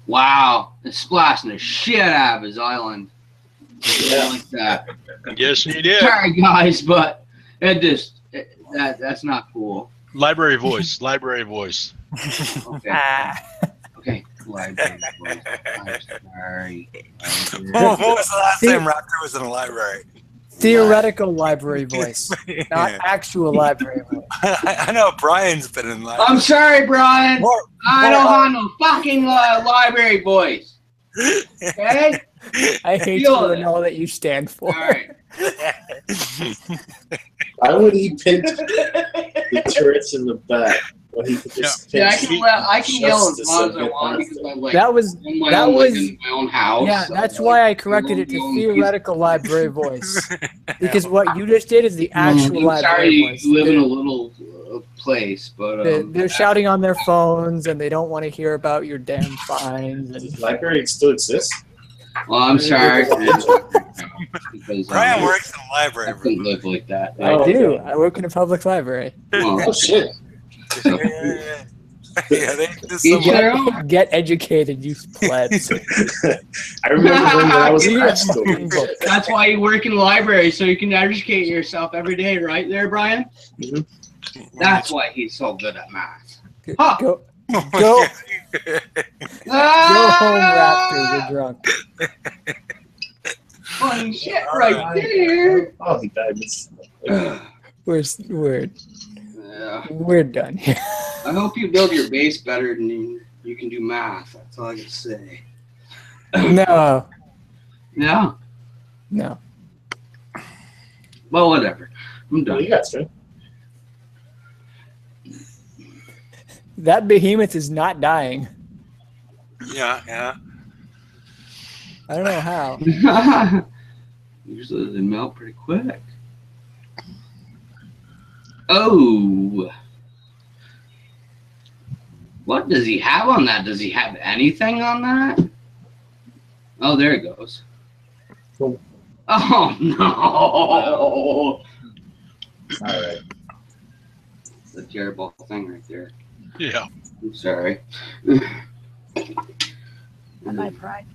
Wow, it's splashing the shit out of his island. Yeah. Like that. Yes, he did. Sorry, guys, but that's not cool. Library voice. Library voice. Okay. Okay. Library voice. I'm sorry. What was the last time Raptor was in a library? Theoretical library voice, not Yeah. actual library voice. I know Brian's been in library. I'm sorry, Brian. I don't more- have no fucking library voice. Okay? I hate Feel you it. and all that you stand for. All right. Why would he pin the turrets in the back when he could just Yeah, pin I can yell as Justice loud as and I get want past because it? I'm like That was in my that own, was in my own house. yeah. so, That's like, why I corrected it my to own theoretical library voice because what you just did is the actual I'm library sorry voice. you live in a little place, but They're shouting on their phones and they don't want to hear about your damn fines. Does And the library still exist? well, I'm sorry. Because Brian works in a I library. couldn't live like that. I Oh, do. okay. I work in a public library. Well, Oh shit! Yeah, they just Each some- their own. Get educated, you plebs. I remember when I was in high school. That's why you work in the library, so you can educate yourself every day, right there, Brian? Mhm. That's why he's so good at math. Go, Huh. go, go Go home, Raptor. You're drunk. Funny shit right there. Oh, he died. We're done here. I hope you build your base better than you can do math. That's all I can say. No, Yeah. no. Well, whatever. I'm Well, done. you got strength. That behemoth is not dying. yeah. I don't know how. Usually they melt pretty quick. Oh. What does he have on that? Does he have anything on that? Oh, there it goes. Cool. Oh, no. All right. It's a terrible thing right there. Yeah. I'm sorry. Bye, Pride.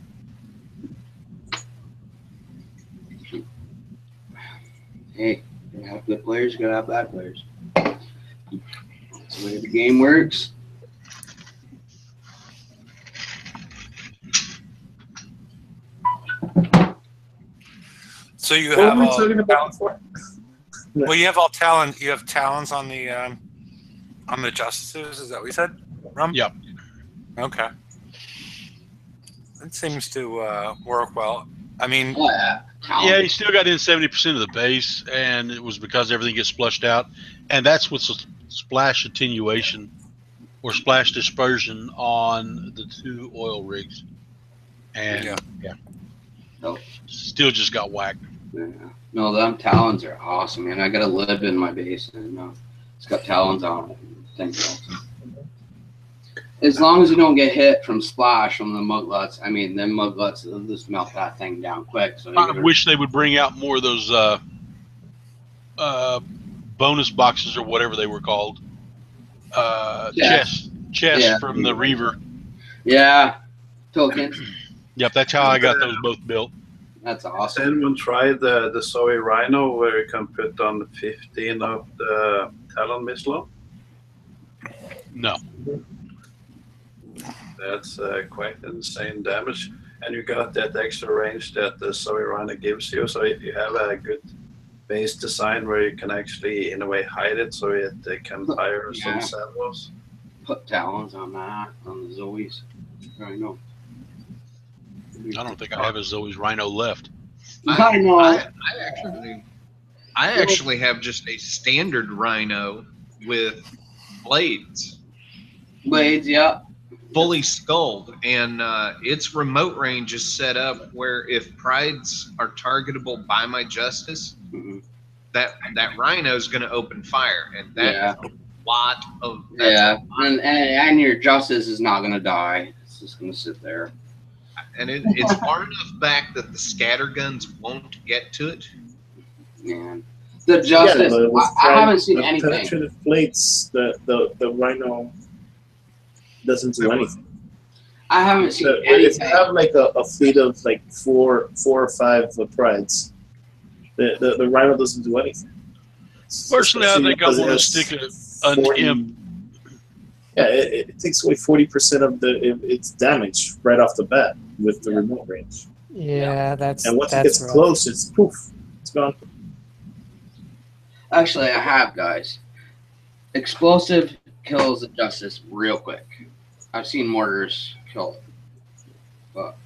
Hey, you gotta have good players, you gotta have bad players. That's the way the game works. So you What have were we all talking about before? well, you have all talent. You have talents on the justices. Is that what you said? Rum? Yep. Okay. That seems to work well. I mean, Oh, yeah. Yeah, he still got in 70% of the base, and it was because everything gets splashed out, and that's with splash attenuation, or splash dispersion on the 2 oil rigs, and yeah, Nope. still just got whacked. Yeah. No, them talons are awesome, man. I got a lid in my base, and it's got talons on it. Thank you. As long as you don't get hit from splash from the mugluts, I mean, them mugluts will just melt that thing down quick. So I wish they would bring out more of those bonus boxes or whatever they were called. Chests from the Reaver. Yeah, tokens. Yep, that's how I got those both built. That's Has awesome. anyone tried the Zoe Rhino where you can put on the 15 of the Talon missile? No. That's quite insane damage. And you got that extra range that the Zoe Rhino gives you. So if you have a good base design where you can actually, in a way, hide it so it can fire some salvos. Put talons on that, on the Zoes. I know. I don't think I have a Zoe's Rhino left. I know. I actually have just a standard Rhino with blades. Blades, yeah. Fully sculled, and its remote range is set up where if prides are targetable by my justice, that Rhino is going to open fire, and that's a lot of and your justice is not going to die. It's just going to sit there. And it's far enough back that the scatter guns won't get to it. Man, the justice. I haven't seen anything. Penetrative plates. The Rhino doesn't do anything. I haven't seen anything. If you have like a fleet of like four or five prides, the Rhino doesn't do anything. Personally, I think I want to stick an imp. Yeah, it takes away 40% of its damage right off the bat with the remote range. Yeah, that's. And once it that's gets rough. close, it's poof, it's gone. Actually, I have, guys. Explosive kills the justice real quick. I've seen mortars kill it. But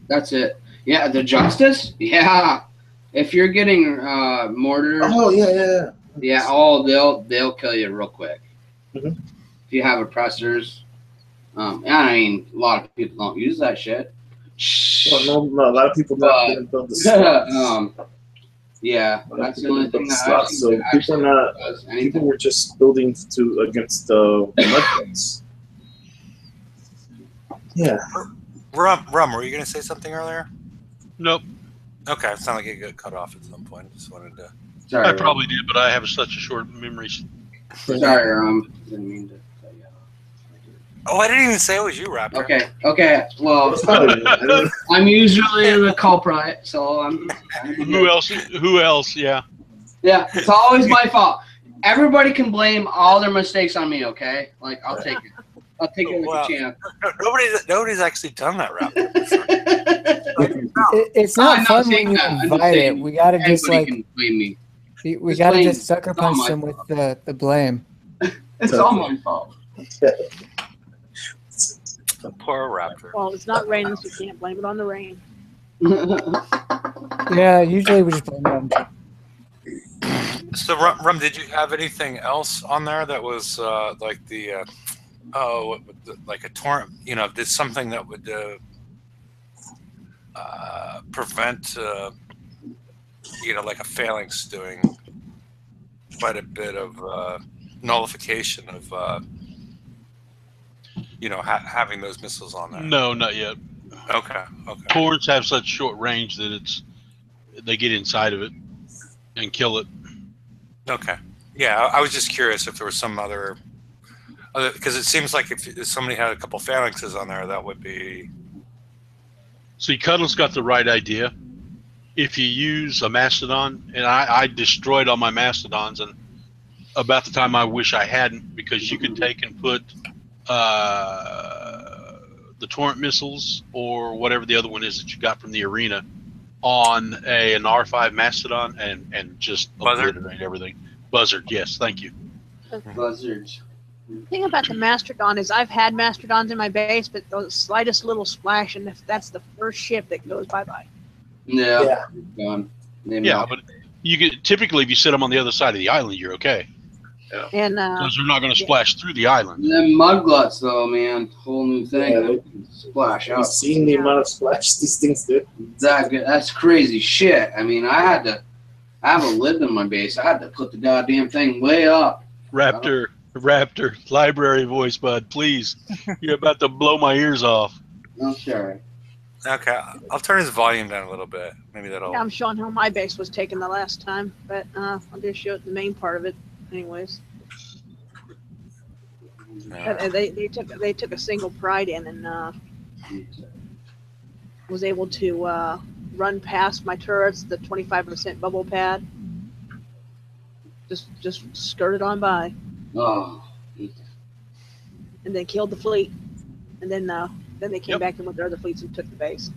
that's it. Yeah, the justice? Yeah. If you're getting mortars. Oh, yeah. Yeah, they'll kill you real quick. Mm-hmm. If you have oppressors. I mean, a lot of people don't use that shit. Well, no, a lot of people don't build the slots. Yeah, that's the only thing that I've seen. So people were just building against the mudguns. Yeah. Rum, were you going to say something earlier? Nope. Okay, it sounded like it got cut off at some point. Just wanted to. Sorry, I probably did, but I have such a short memory. Sorry, didn't mean to. Oh, I didn't even say it was you, Raptor. Okay. Well, I'm usually the culprit, so I'm. Who else? Yeah. Yeah, it's always my fault. Everybody can blame all their mistakes on me. Okay, like I'll take it. I'll take it like a champ. Nobody's actually done that, Raptor. It's not fun when you invite it. We gotta just like. Can blame me. We gotta just sucker punch them with the blame. It's all my fault. Poor Raptor. Well, it's not raining, so you can't blame it on the rain. Yeah, usually we just blame them. So, Rum, did you have anything else on there that was like the like a torrent? You know, did something that would prevent like a phalanx doing quite a bit of nullification of having those missiles on there? No, not yet. Okay. Torrents have such short range that they get inside of it and kill it. Okay. Yeah, I was just curious if there was some other because it seems like if somebody had a couple phalanxes on there, that would be. See, Cuddle's got the right idea. If you use a mastodon, and I destroyed all my mastodons, and about the time I wish I hadn't, because you could take and put the torrent missiles or whatever the other one is that you got from the arena on an R5 mastodon and just obliterate everything. Buzzard, yes, thank you. Buzzards. The thing about the mastodon is I've had mastodons in my base, but the slightest little splash, and if that's the first ship that goes bye-bye. Yeah. Yeah, but you get typically if you set them on the other side of the island, you're okay. And Those are not going to splash through the island. And then mudgluts, though, man, whole new thing. Yeah, That can splash Have you out. seen the amount of splash these things do? That's crazy shit. I mean, I haven't lived in my base. I had to put the goddamn thing way up. Raptor, library voice, bud, please. You're about to blow my ears off. Okay. Okay, I'll turn his volume down a little bit. Maybe that'll. yeah, I'm showing how my base was taken the last time, but I'll just show the main part of it, anyways. And they took a single pride in and was able to run past my turrets, the 25% bubble pad. Just skirted on by, Oh. and then killed the fleet, and then they came back in with their other fleets and took the base.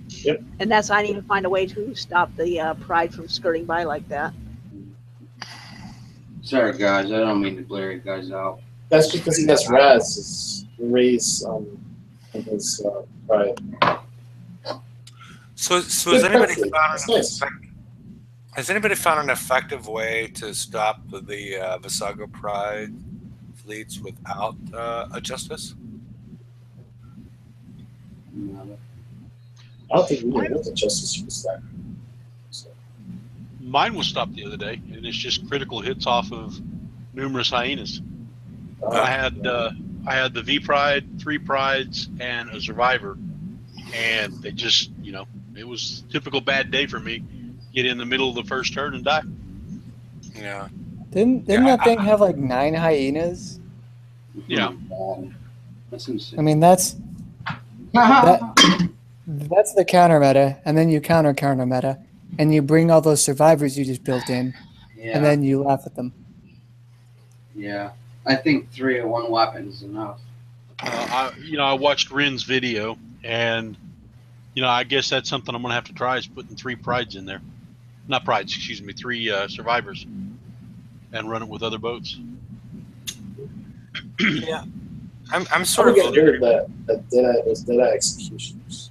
Yep. And that's I need to find a way to stop the pride from skirting by like that. Sorry, guys. I don't mean to blare you guys out. That's because he has rays on his pride. So Good nice. has anybody found an effective way to stop the Visago Pride fleets without a justice? I don't think we need the justice for that. So. Mine was stopped the other day, and it's just critical hits off of numerous hyenas. I had the V Pride, 3 Prides, and a Survivor, and they just, it was a typical bad day for me. Get in the middle of the first turn and die. Yeah. Didn't that thing have like 9 hyenas? Yeah. That's insane. I mean, that's the counter meta, and then you counter meta, and you bring all those survivors you just built in, Yeah. and then you laugh at them. Yeah. I think 3 of 1 weapon is enough. I watched Rin's video, and I guess that's something I'm gonna have to try is putting 3 prides in there, not prides, excuse me, 3 survivors, and run it with other boats. Yeah, I'm Sort of getting rid of that Deadeye executioners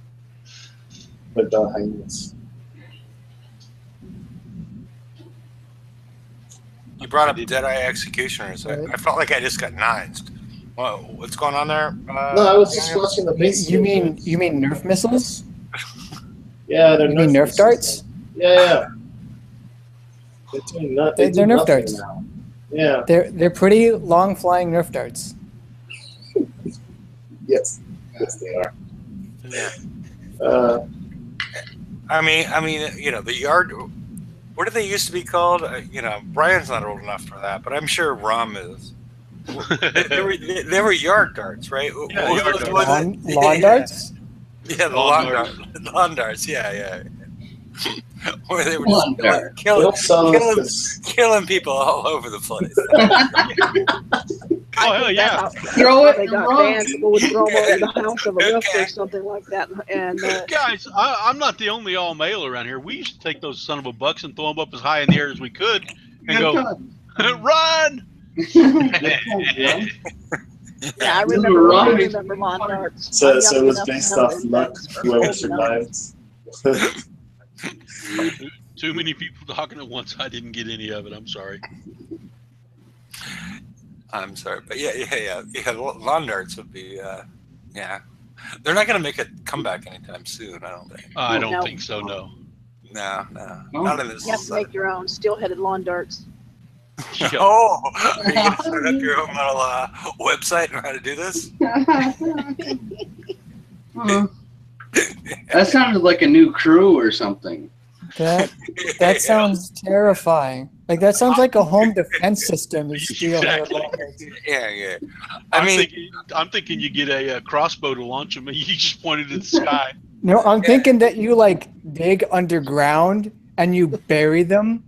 with the hyenas. You brought up Deadeye Executioners. I felt like I just got nines. What's going on there? No, I was just watching the base. You mean Nerf missiles? Yeah, they're You mean Nerf darts? Yeah. They're Nerf darts. Now. Yeah. They're pretty long flying Nerf darts. Yes, they are. Yeah. I mean, the yard. What did they used to be called? Brian's not old enough for that, but I'm sure Rom is. they were yard darts, right? Yeah, lawn darts? Yeah, the lawn darts. Yeah. Where they were just killing people all over the place. Oh, hell yeah. Throw it They and got run. banned. People would throw them over the house of a roof or something like that. And Guys, I'm not the only all male around here. We used to take those son of a bucks and throw them up as high in the air as we could and go, run! yeah, I remember lawn darts. So it was based off luck, whoever survived. Too many people talking at once. I didn't get any of it. I'm sorry. I'm sorry, but yeah. Lawn darts would be, yeah. They're not going to make a comeback anytime soon. I don't think. I don't think so. No. No, not in this. You have to make your own steel-headed lawn darts. Oh, are you going to start up your own little website on how to do this? That sounded like a new crew or something. That sounds terrifying. Like that sounds like a home defense system. Exactly. Yeah. I'm thinking you get a crossbow to launch them, and you just point it at the sky. No, I'm thinking that you like dig underground and you bury them,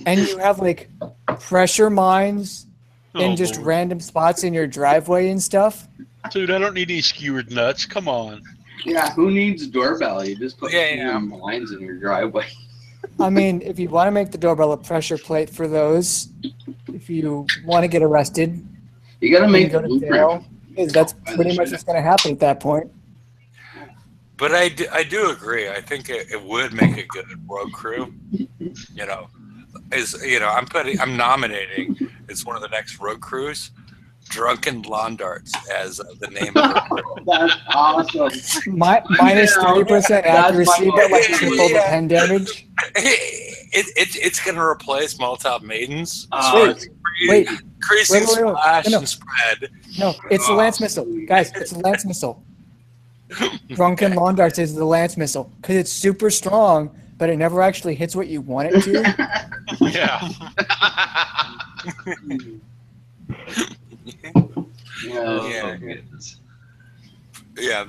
and you have like pressure mines in just Lord. random spots in your driveway and stuff. Dude, I don't need any skewered nuts. Come on. Yeah, who needs a doorbell? You just put Yeah. lines in your driveway. I mean, if you want to make the doorbell a pressure plate for those, if you want to get arrested, You gotta you make go the to blueprint. jail. Because that's pretty much what's going to happen at that point. But I do agree. I think it would make a good road crew. I'm nominating as one of the next road crews, Drunken Lawn Darts as the name of the crew. That's awesome. Minus 30% accuracy, but like triple the pen damage. It's going to replace Molotov Maidens. Wait. Increasing Wait. splash No. and spread. No, it's the Lance Missile. Guys, it's the Lance Missile. Drunken Lawn Darts is the Lance Missile because it's super strong, but it never actually hits what you want it to. Yeah. Yeah.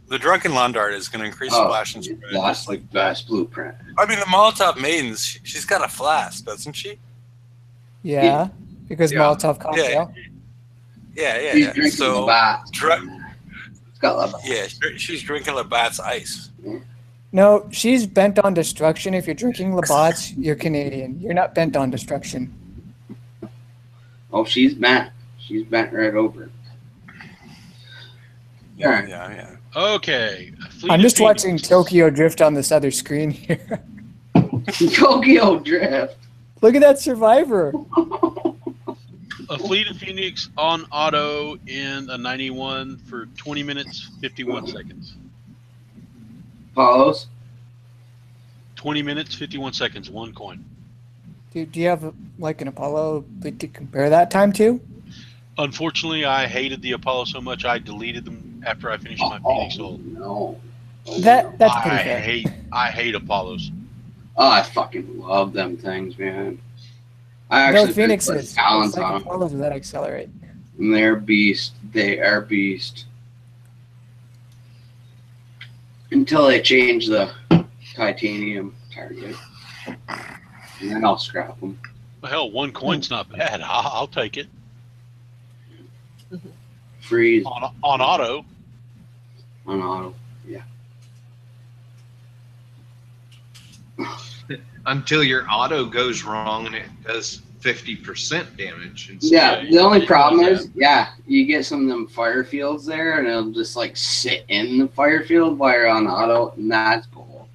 The Drunken Lawn Dart is going to increase splash and spread. Lost like Bass Blueprint. I mean, the Molotov Maidens, she's got a flask, doesn't she? Yeah, because Molotov cocktail. Yeah. She's drinking Labatt's. She's drinking Labatt's ice. No, she's bent on destruction. If you're drinking Labatt's, you're Canadian. You're not bent on destruction. Oh, she's bent. She's bent right over. Yeah. Okay. I'm just watching Tokyo Drift on this other screen here. Tokyo Drift. Look at that Survivor. A Fleet of Phoenix on auto in a 91 for 20 minutes, 51 seconds. Apollos? 20 minutes, 51 seconds, 1 coin. Do you have like an Apollo to compare that time to? Unfortunately, I hated the Apollo so much I deleted them after I finished my Phoenix hole. No. That's pretty fair. I hate Apollos. Oh, I fucking love them things, man. I actually Phoenix is talents like on them. Apollos that accelerate. And they're beast. They are beast. Until they change the titanium target. And then I'll scrap them. Well, hell, 1 coin's not bad. I'll take it. Freeze. On auto. On auto. Yeah. Until your auto goes wrong and it does 50% damage. Yeah, the only problem is, you get some of them fire fields there and it'll just like sit in the fire field while you're on auto, and that's bull.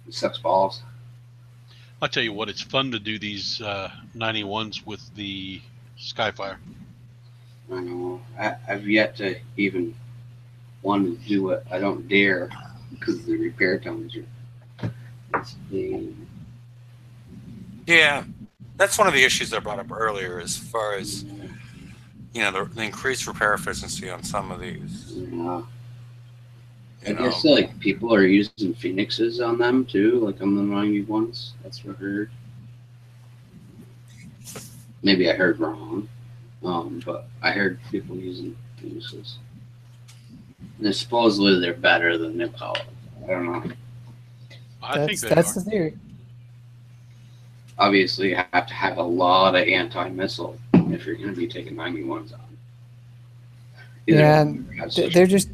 It sucks balls. I'll tell you what, it's fun to do these 91s with the Skyfire. I know. I've yet to even want to do it. I don't dare because the repair times are. Yeah, that's one of the issues I brought up earlier as far as, the increased repair efficiency on some of these. Yeah. I guess like people are using Phoenixes on them too, like on the 91s. That's what I heard. Maybe I heard wrong. But I heard people using Phoenixes. And supposedly they're better than the Apollo. I don't know. I think that's the theory. Obviously, you have to have a lot of anti-missile if you're going to be taking 91s on. There just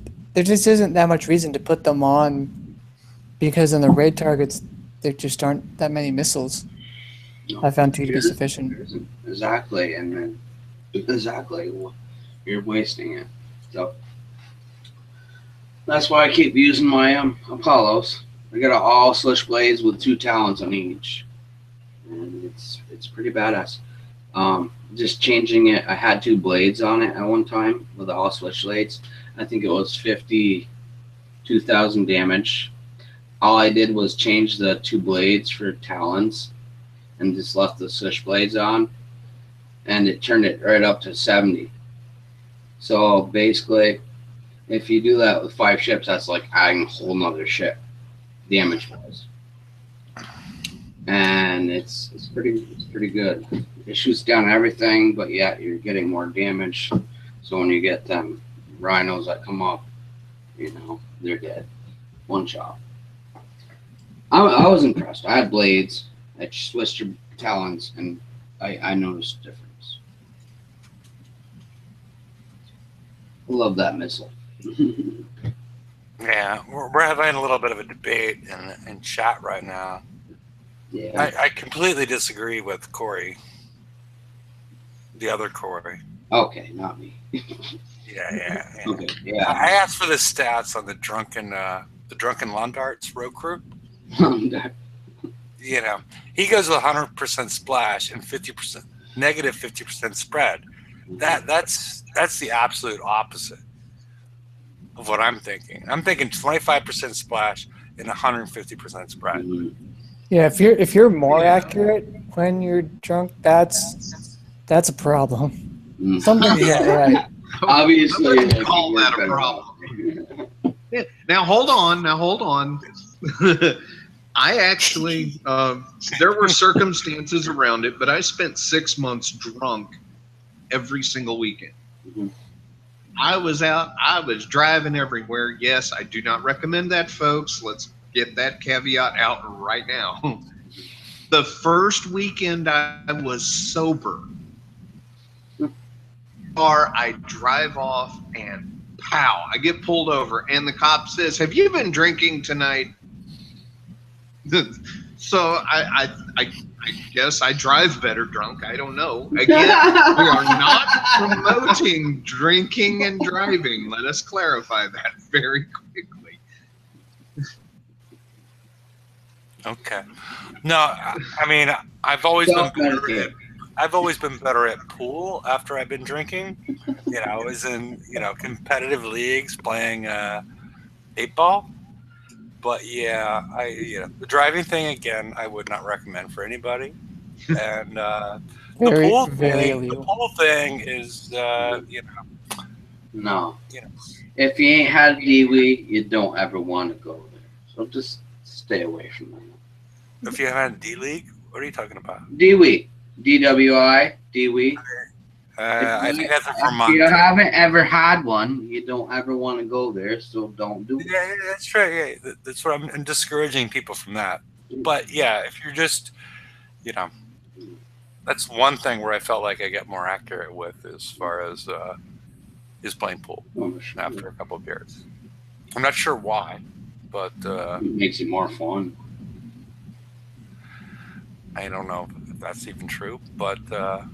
isn't that much reason to put them on because on the raid targets there just aren't that many missiles. No, I found 2 to be sufficient. Exactly, and then you're wasting it. So that's why I keep using my Apollos. I got all switchblades with 2 talons on each, and it's pretty badass. Just changing it, I had 2 blades on it at one time with all switchblades. I think it was 52,000 damage. All I did was change the 2 blades for talons and just left the switchblades on, and it turned it right up to 70. So basically, if you do that with 5 ships, that's like adding a whole nother ship damage wise, and it's pretty good. It shoots down everything, but yeah, you're getting more damage. So when you get them rhinos that come up, they're dead. 1 shot. I was impressed. I had blades. I switched to talons, and I noticed a difference. I love that missile. Yeah, we're having a little bit of a debate in chat right now. Yeah. I completely disagree with Corey. The other Corey. Okay, not me. Yeah. Okay, yeah. I asked for the stats on the drunken the Drunken Lawn Darts road crew. You know, he goes with 100% splash and 50% negative 50% spread. That's the absolute opposite of what I'm thinking. I'm thinking 25% splash and 150% spread. Yeah, if you're more accurate when you're drunk, that's a problem. Something's not right. Obviously, I wouldn't call that a problem. Now hold on. I actually, there were circumstances around it, but I spent 6 months drunk every single weekend. Mhm. I was out, I was driving everywhere. Yes, I do not recommend that, folks. Let's get that caveat out right now. The first weekend I was sober, I drive off and pow, I get pulled over, and the cop says, "Have you been drinking tonight?" So I guess I drive better drunk. I don't know. Again, we are not promoting drinking and driving. Let us clarify that very quickly. Okay. No, I mean, I've always been better at pool after I've been drinking. You know, I was in, competitive leagues playing 8-ball. But yeah, the driving thing again, I would not recommend for anybody. And the pool thing is, No. If you ain't had a DWI, you don't ever want to go there. So just stay away from that. If you haven't had D League, what are you talking about? DWI. DWI. DWI. I think that's in Vermont. If you haven't ever had one, you don't ever want to go there, so don't do it. Yeah, that's right. Yeah, that's what I'm discouraging people from that. But yeah, if you're just, that's one thing where I felt like I get more accurate with as far as is playing pool after a couple of beers. I'm not sure why, but it makes it more fun. I don't know if that's even true, but Well,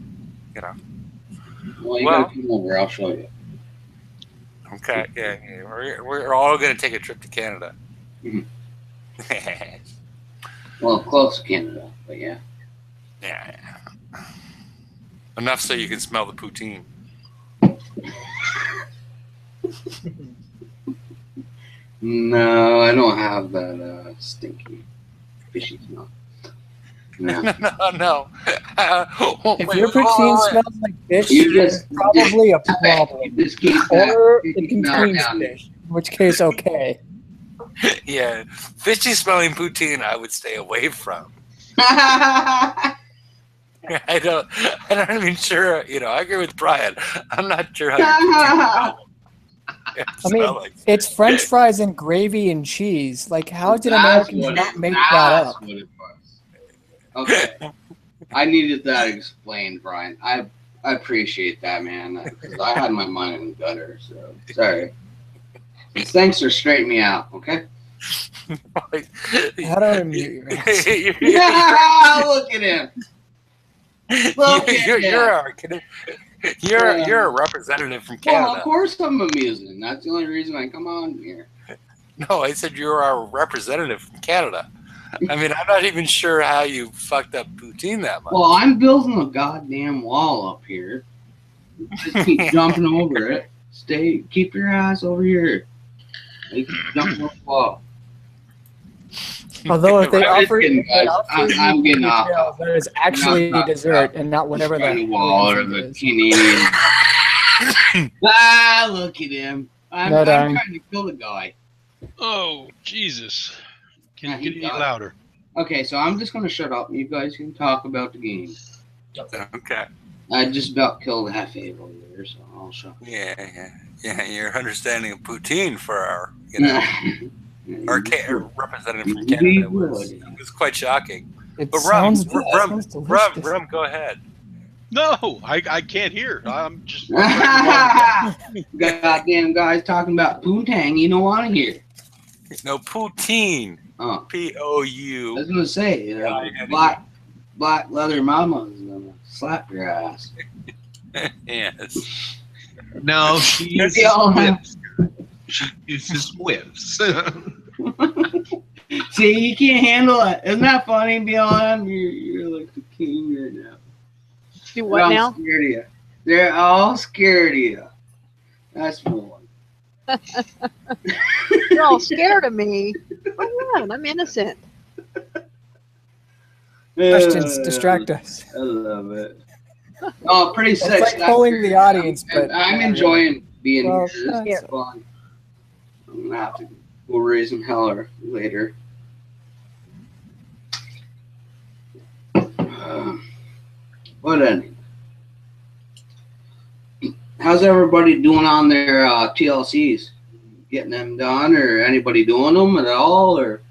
you gotta come over. I'll show you. Okay, yeah. We're all going to take a trip to Canada. Well, close to Canada, but yeah. Yeah. Enough so you can smell the poutine. No, I don't have that stinky fishy smell. No. No. If your poutine smells like fish, it's probably a problem. Or it contains fish, in which case, okay. Yeah, fishy smelling poutine I would stay away from. I'm not even sure, I agree with Brian. I'm not sure how it's French fries and gravy and cheese. Like, how did Americans not make that up? What it was. Okay. I needed that explained, Brian. I appreciate that, man, because I had my mind in the gutter, so sorry. Thanks for straightening me out, okay? How do I mute your ass? Look at him. Look at him. You're a representative from Canada. Well, of course I'm amusing. That's the only reason I come on here. No, I said you're our representative from Canada. I mean, I'm not even sure how you fucked up poutine that much. Well, I'm building a goddamn wall up here. Just keep jumping over it. Keep your ass over here. Keep jumping over the wall. Although if they offer, I'm getting off. That is actually dessert and not whatever the wall or the Canadian. Look at him. I'm trying to kill the guy. Oh, Jesus. Can you get louder? Okay, so I'm just going to shut up. You guys can talk about the game. Okay. I just about killed a Hefe over there, so I'll shut up. Yeah. Your understanding of poutine for our, our representative from Canada was quite shocking. But Rum, go ahead. No, I can't hear. I'm just. Goddamn guys talking about poontang. You don't want to hear. No, poutine. Oh. P-O-U. I was gonna say, black leather mama's gonna slap your ass. Yes. No, she uses whips. She uses whips. See, you can't handle it. Isn't that funny, BLM? You're like the king right now. Do what They're now? all scared of you. They're all scared of you. That's fun. You're all scared of me. For what? I'm innocent. Questions distract us. I love it. Oh, pretty It's sick. like polling the audience, but I'm not enjoying being Well, here. This is fun. I'm gonna have to go raise some heller later. What then? How's everybody doing on their TLCs? Getting them done, or anybody doing them at all, or?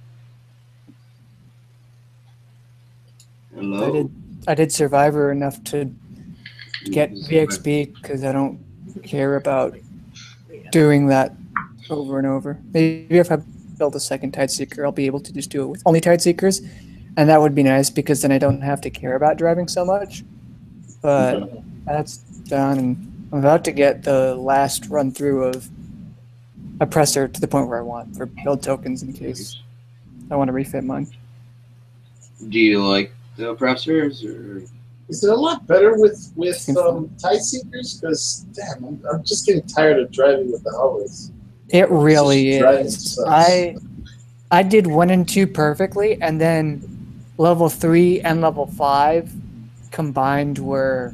Hello. I did Survivor enough to get VXP because I don't care about doing that over and over. Maybe if I build a second Tide Seeker, I'll be able to just do it with only Tide Seekers, and that would be nice because then I don't have to care about driving so much. But that's done, and I'm about to get the last run through of Oppressor to the point where I want for build tokens in case I want to refit mine. Do you like the oppressors, or? Is it a lot better with Tide Seekers? Because damn, I'm just getting tired of driving with the Hollis. It really Driving is. sucks. I did 1 and 2 perfectly, and then level 3 and level 5 combined were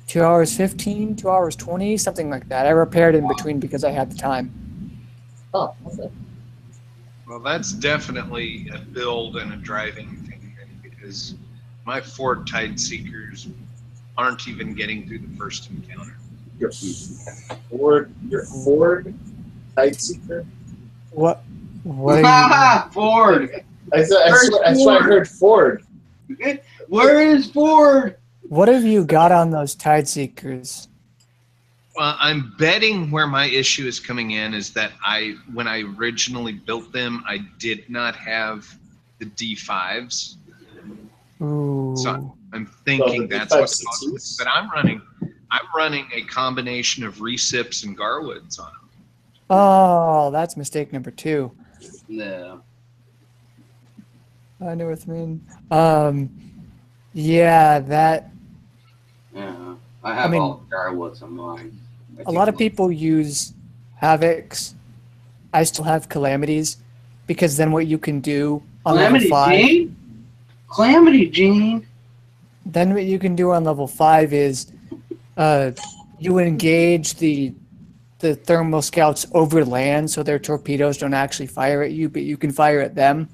2 hours 15, 2 hours 20, something like that. I repaired in between because I had the time. Oh, okay. Well, that's definitely a build and a driving thing because my Ford Tide Seekers aren't even getting through the first encounter. Your Ford Tide Seeker? What are Ford. That's why I heard Ford. Where is Ford? what have you got on those Tide Seekers? Well, I'm betting where my issue is coming in is that when I originally built them, I did not have the D5s. Ooh. So I'm thinking the that's what's D5 causing it. CTs? But I'm running a combination of Recips and Garwoods on them. Oh, that's mistake number 2. No. I know what you mean. Yeah, that. Yeah. I have all the Garwoods on mine. A lot of people use Havocs. I still have Calamities because then what you can do on Calamity level 5. Jane? Calamity Jane? Then what you can do on level 5 is you engage the thermal scouts over land so their torpedoes don't actually fire at you, but you can fire at them.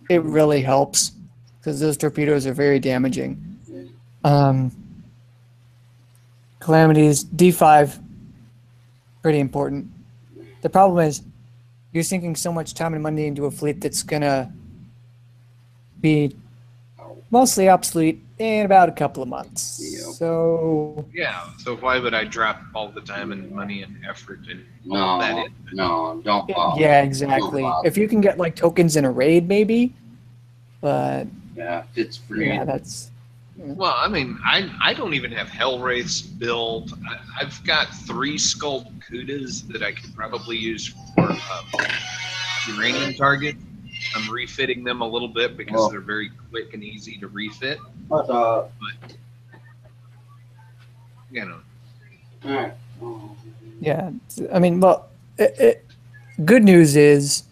It really helps because those torpedoes are very damaging. Calamities, D5, pretty important. The problem is you're sinking so much time and money into a fleet that's going to be mostly obsolete in about a couple of months. Yep. So Yeah, so why would I drop all the time and money and effort and all that in? No, don't bother. yeah, exactly. Don't bother. If you can get like tokens in a raid, maybe. But Yeah, if it's free. yeah, that's Well, I mean, I don't even have Hellwraiths built. I've got 3 Skulled Kudas that I could probably use for uranium target. I'm refitting them a little bit because they're very quick and easy to refit. But, you know. alright. yeah. I mean, well, good news is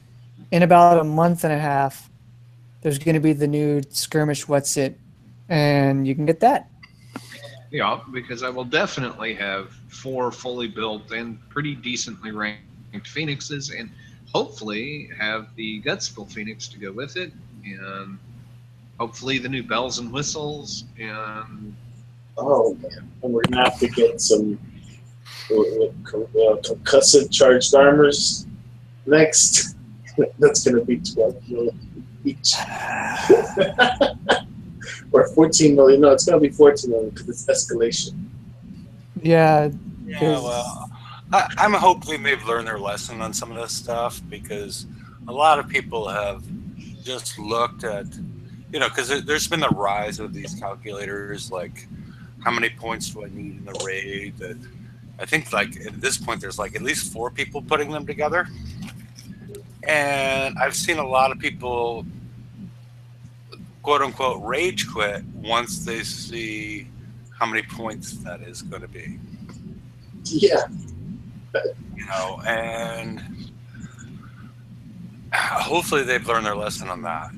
in about a month and a half, there's going to be the new skirmish What's It, and you can get that. Yeah, because I will definitely have 4 fully built and pretty decently ranked Phoenixes, and hopefully have the Gutspill Phoenix to go with it, and hopefully the new bells and whistles, and Oh, man. And we're going to have to get some concussive charged armors next. That's going to be 12 million each. Or 14 million. No, it's going to be 14 million because it's escalation. Yeah. Yeah, well, I'm hoping they've learned their lesson on some of this stuff because a lot of people have just looked at, because there's been the rise of these calculators, like how many points do I need in the raid? That I think like at this point there's like at least 4 people putting them together, And I've seen a lot of people, quote unquote, rage quit once they see how many points that is going to be. Yeah. And hopefully they've learned their lesson on that.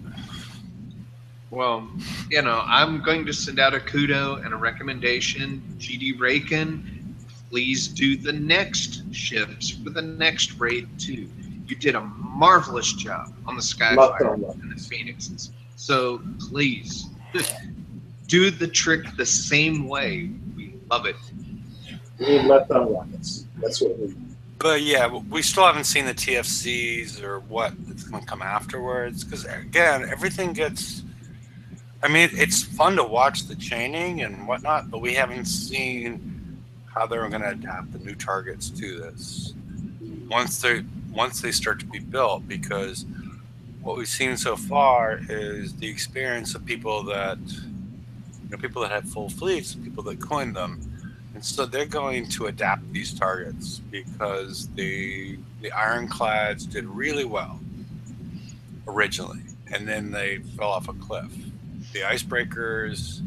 Well, I'm going to send out a kudo and a recommendation. GD Raken, please do the next ships for the next raid too. You did a marvelous job on the Skyfire and the Phoenixes. So please do the trick the same way. We love it. We need left on rockets. That's what we need. But yeah, we still haven't seen the TFCs or what is going to come afterwards. Because again, everything gets. I mean, it's fun to watch the chaining and whatnot, but we haven't seen how they're going to adapt the new targets to this once they start to be built. Because what we've seen so far is the experience of people that have full fleets, people that coined them. And so they're going to adapt these targets because the ironclads did really well originally, and then they fell off a cliff. The icebreakers,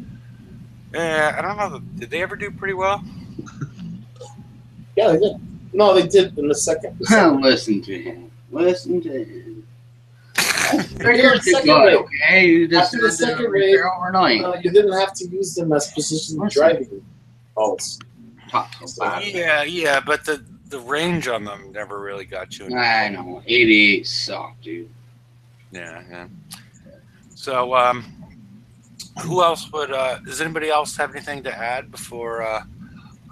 I don't know. Did they ever do pretty well? Yeah, they did. No, they did in the second. Listen to him. Listen to him. The second raid. Okay, you just After the second raid, overnight. you didn't have to use them as precision driving bolts. Yeah, but the range on them never really got you. I know, 88 sucked, dude. Yeah. So, who else would? Does anybody else have anything to add before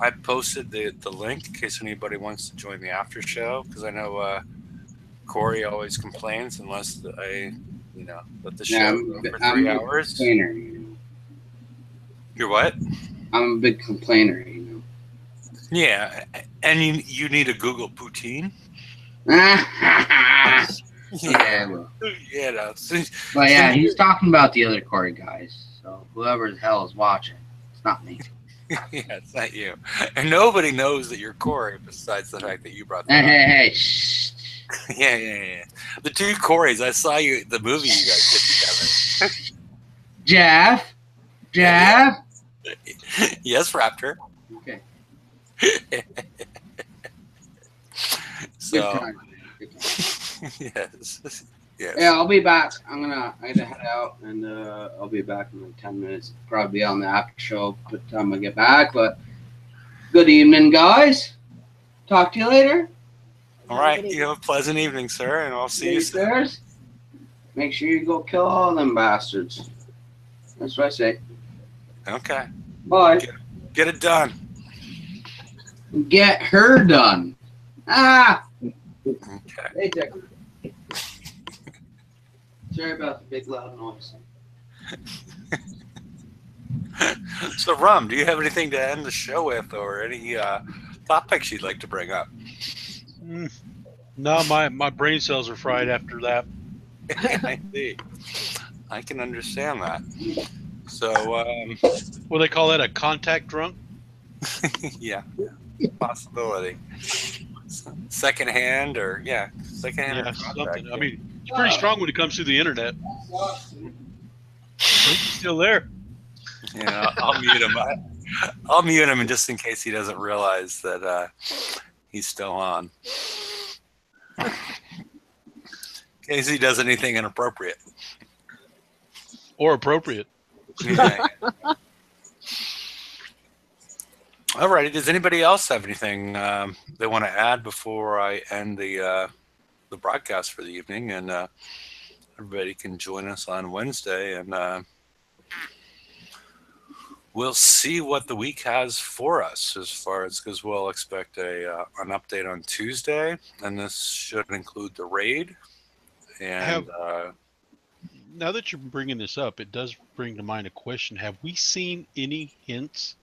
I posted the link in case anybody wants to join the after show? Because I know Corey always complains unless I, let the show go for 3 hours. Complainer, You're what? I'm a big complainer, Yeah, and you need to Google Poutine. Yeah, well. But yeah, he's talking about the other Corey guys. So whoever the hell is watching, it's not me. Yeah, it's not you. And nobody knows that you're Corey besides the fact that you brought that up. Hey, shh. Yeah. The two Corys, I saw the movie you guys did together. Jeff? Yes, Raptor. Okay. So, Good time. yes. Yeah, I'll be back. I gotta head out, and I'll be back in like 10 minutes. Probably on the after show by the time I get back. But good evening, guys. Talk to you later. All right. You have a pleasant evening, sir, and I'll see you soon. Make sure you go kill all them bastards. That's what I say. Okay. Bye. Get it done. Get her done. Ah. Okay. Hey, Dick. Sorry about the big loud noise. So, Rum, do you have anything to end the show with, or any topics you'd like to bring up? No, my brain cells are fried after that. I see. I can understand that. So, what do they call that? A contact drunk? Yeah, possibility. Secondhand, or secondhand. Yeah, something. I mean, it's pretty strong when it comes to the internet. He's still there. Yeah, I'll mute him. I'll mute him just in case he doesn't realize that he's still on. In case he does anything inappropriate. Or appropriate. Yeah. Alrighty. Does anybody else have anything they want to add before I end the broadcast for the evening? And everybody can join us on Wednesday, and we'll see what the week has for us as far as, because we'll expect an update on Tuesday, and this should include the raid. And now that you're bringing this up, it does bring to mind a question. Have we seen any hints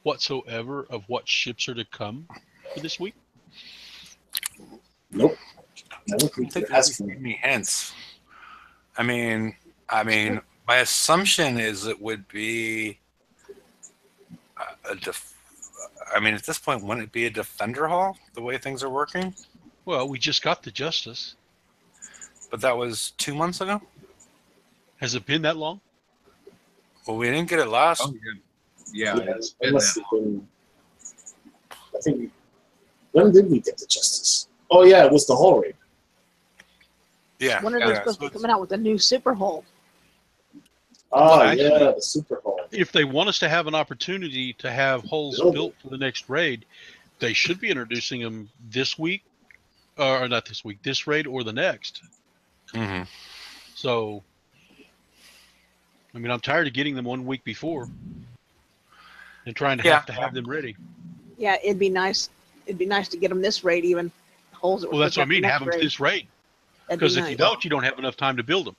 whatsoever of what ships are to come for this week? Nope. I don't think there's any hints. I mean, my assumption is it would be at this point, wouldn't it be a defender hull the way things are working? Well, we just got the Justice. But that was 2 months ago. Has it been that long? Well, we didn't get it last. Oh, yeah, it's It been must that have been. I think. When did we get the Justice? Oh yeah, it was the Hall raid. Yeah. When are they yeah. supposed to be coming out with the new Super Hole? Ah, actually- yeah, the Super Hall. If they want us to have an opportunity to have hulls Build built for the next raid, they should be introducing them this week, or not this week, this raid or the next. hmm So, I mean, I'm tired of getting them 1 week before and trying to Yeah. have them ready. Yeah, it'd be nice. It'd be nice to get them this raid even. Holes that were Well, that's what I supposed to mean. have Have the them next raid. this raid, That'd be because if nice. you don't have enough time to build them.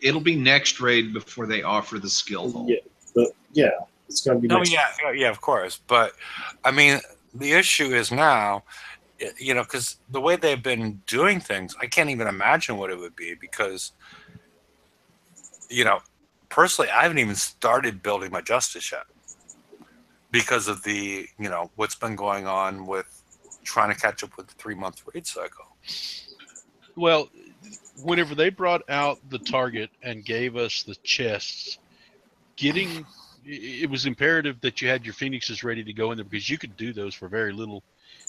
it'll be next raid before they offer the skill hole. Yeah, yeah, it's gonna be. No, next. yeah, of course. But I mean, the issue is now, because the way they've been doing things, I can't even imagine what it would be because, personally, I haven't even started building my Justice yet because of the, what's been going on with trying to catch up with the 3-month raid cycle. Well, whenever they brought out the target and gave us the chests, it was imperative that you had your Phoenixes ready to go in there because you could do those for very little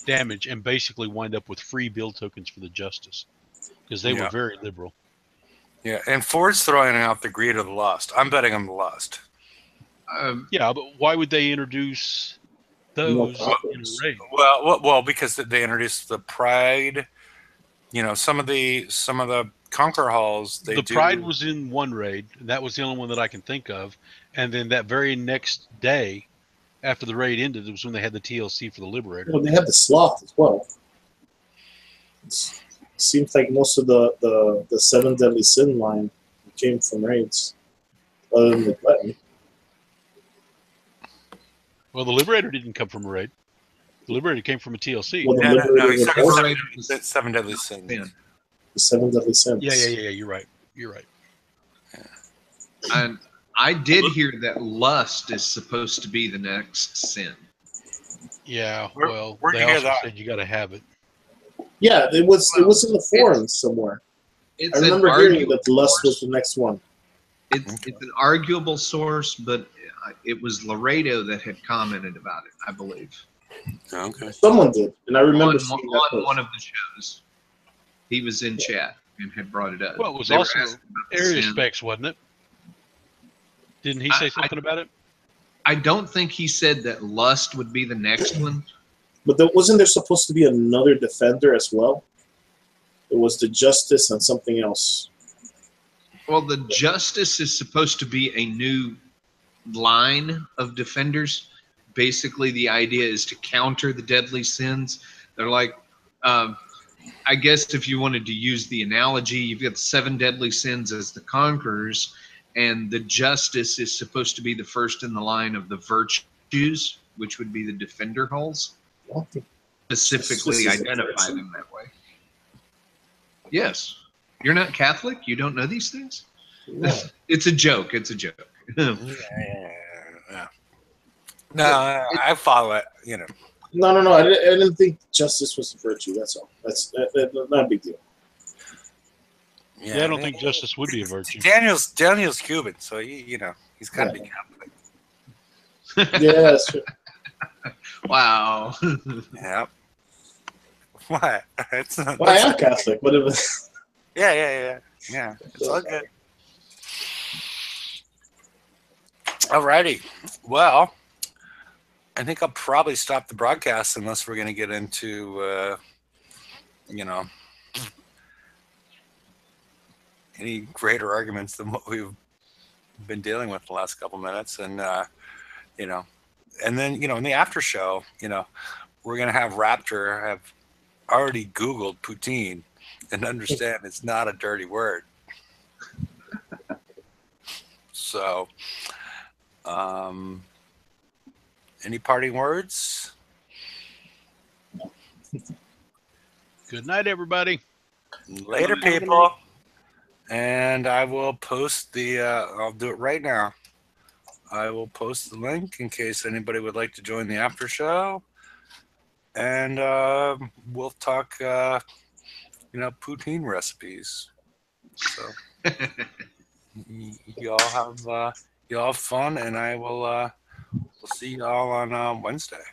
damage and basically wind up with free build tokens for the Justice because they were Yeah. very liberal. Yeah, and Ford's throwing out the Greed of the Lust. I'm betting on the Lust. Yeah, but why would they introduce those in a Problems. raid? Well, because they introduced the Pride. Some of the Conquer halls. The Pride was in one raid. And that was the only one that I can think of. And then that very next day, after the raid ended, it was when they had the TLC for the Liberator. Well, they had the Sloth as well. It seems like most of the 7 Deadly Sin line came from raids, other than the Gluttony. Well, the Liberator didn't come from a raid. The Liberator came from a TLC. Well, the No, Liberator he's was talking also about seven deadly sins. the 7 Deadly Sins. Yeah. You're right. And I did hear that lust is supposed to be the next sin. Yeah. Where'd They you hear also that? said you got to have it. Yeah, it was in the forums somewhere. It's I remember hearing that Lust was the next one. It's an arguable source, but it was Laredo that had commented about it, I believe. Okay. Someone did, and I remember on seeing that post. one of the shows. He was in chat and had brought it up. Well, it was They were also asking about the area sin. specs, wasn't it? Didn't he say something about it? I don't think he said that lust would be the next one. But wasn't there supposed to be another defender as well? It was the Justice and something else. Well, the Justice is supposed to be a new line of defenders. Basically, the idea is to counter the deadly sins. They're like, I guess if you wanted to use the analogy, you've got the 7 deadly sins as the conquerors, and the Justice is supposed to be the first in the line of the virtues, which would be the defender hulls. Specifically Justice is a identify virtue. them that way. Yes. You're not Catholic? You don't know these things? Yeah. It's a joke. It's a joke. Yeah. No, I follow it. No. I didn't think Justice was a virtue. That's all. That's not a big deal. Yeah, I don't think justice would be a virtue. Daniel's Cuban, so he's kind of big Catholic. Yeah, that's true. Wow. Yeah. What? It's not. Well, I am Catholic, but it was. Yeah. It's all good. Alrighty. Well, I think I'll probably stop the broadcast unless we're going to get into, any greater arguments than what we've been dealing with the last couple minutes. And, and then, in the after show, we're going to have Raptor have already Googled Poutine and understand it's not a dirty word. So, any parting words? Good night, everybody. Later, people. And I will post I'll do it right now. I will post the link in case anybody would like to join the after show. And we'll talk poutine recipes. So y'all have fun, and I will we'll see y'all on Wednesday.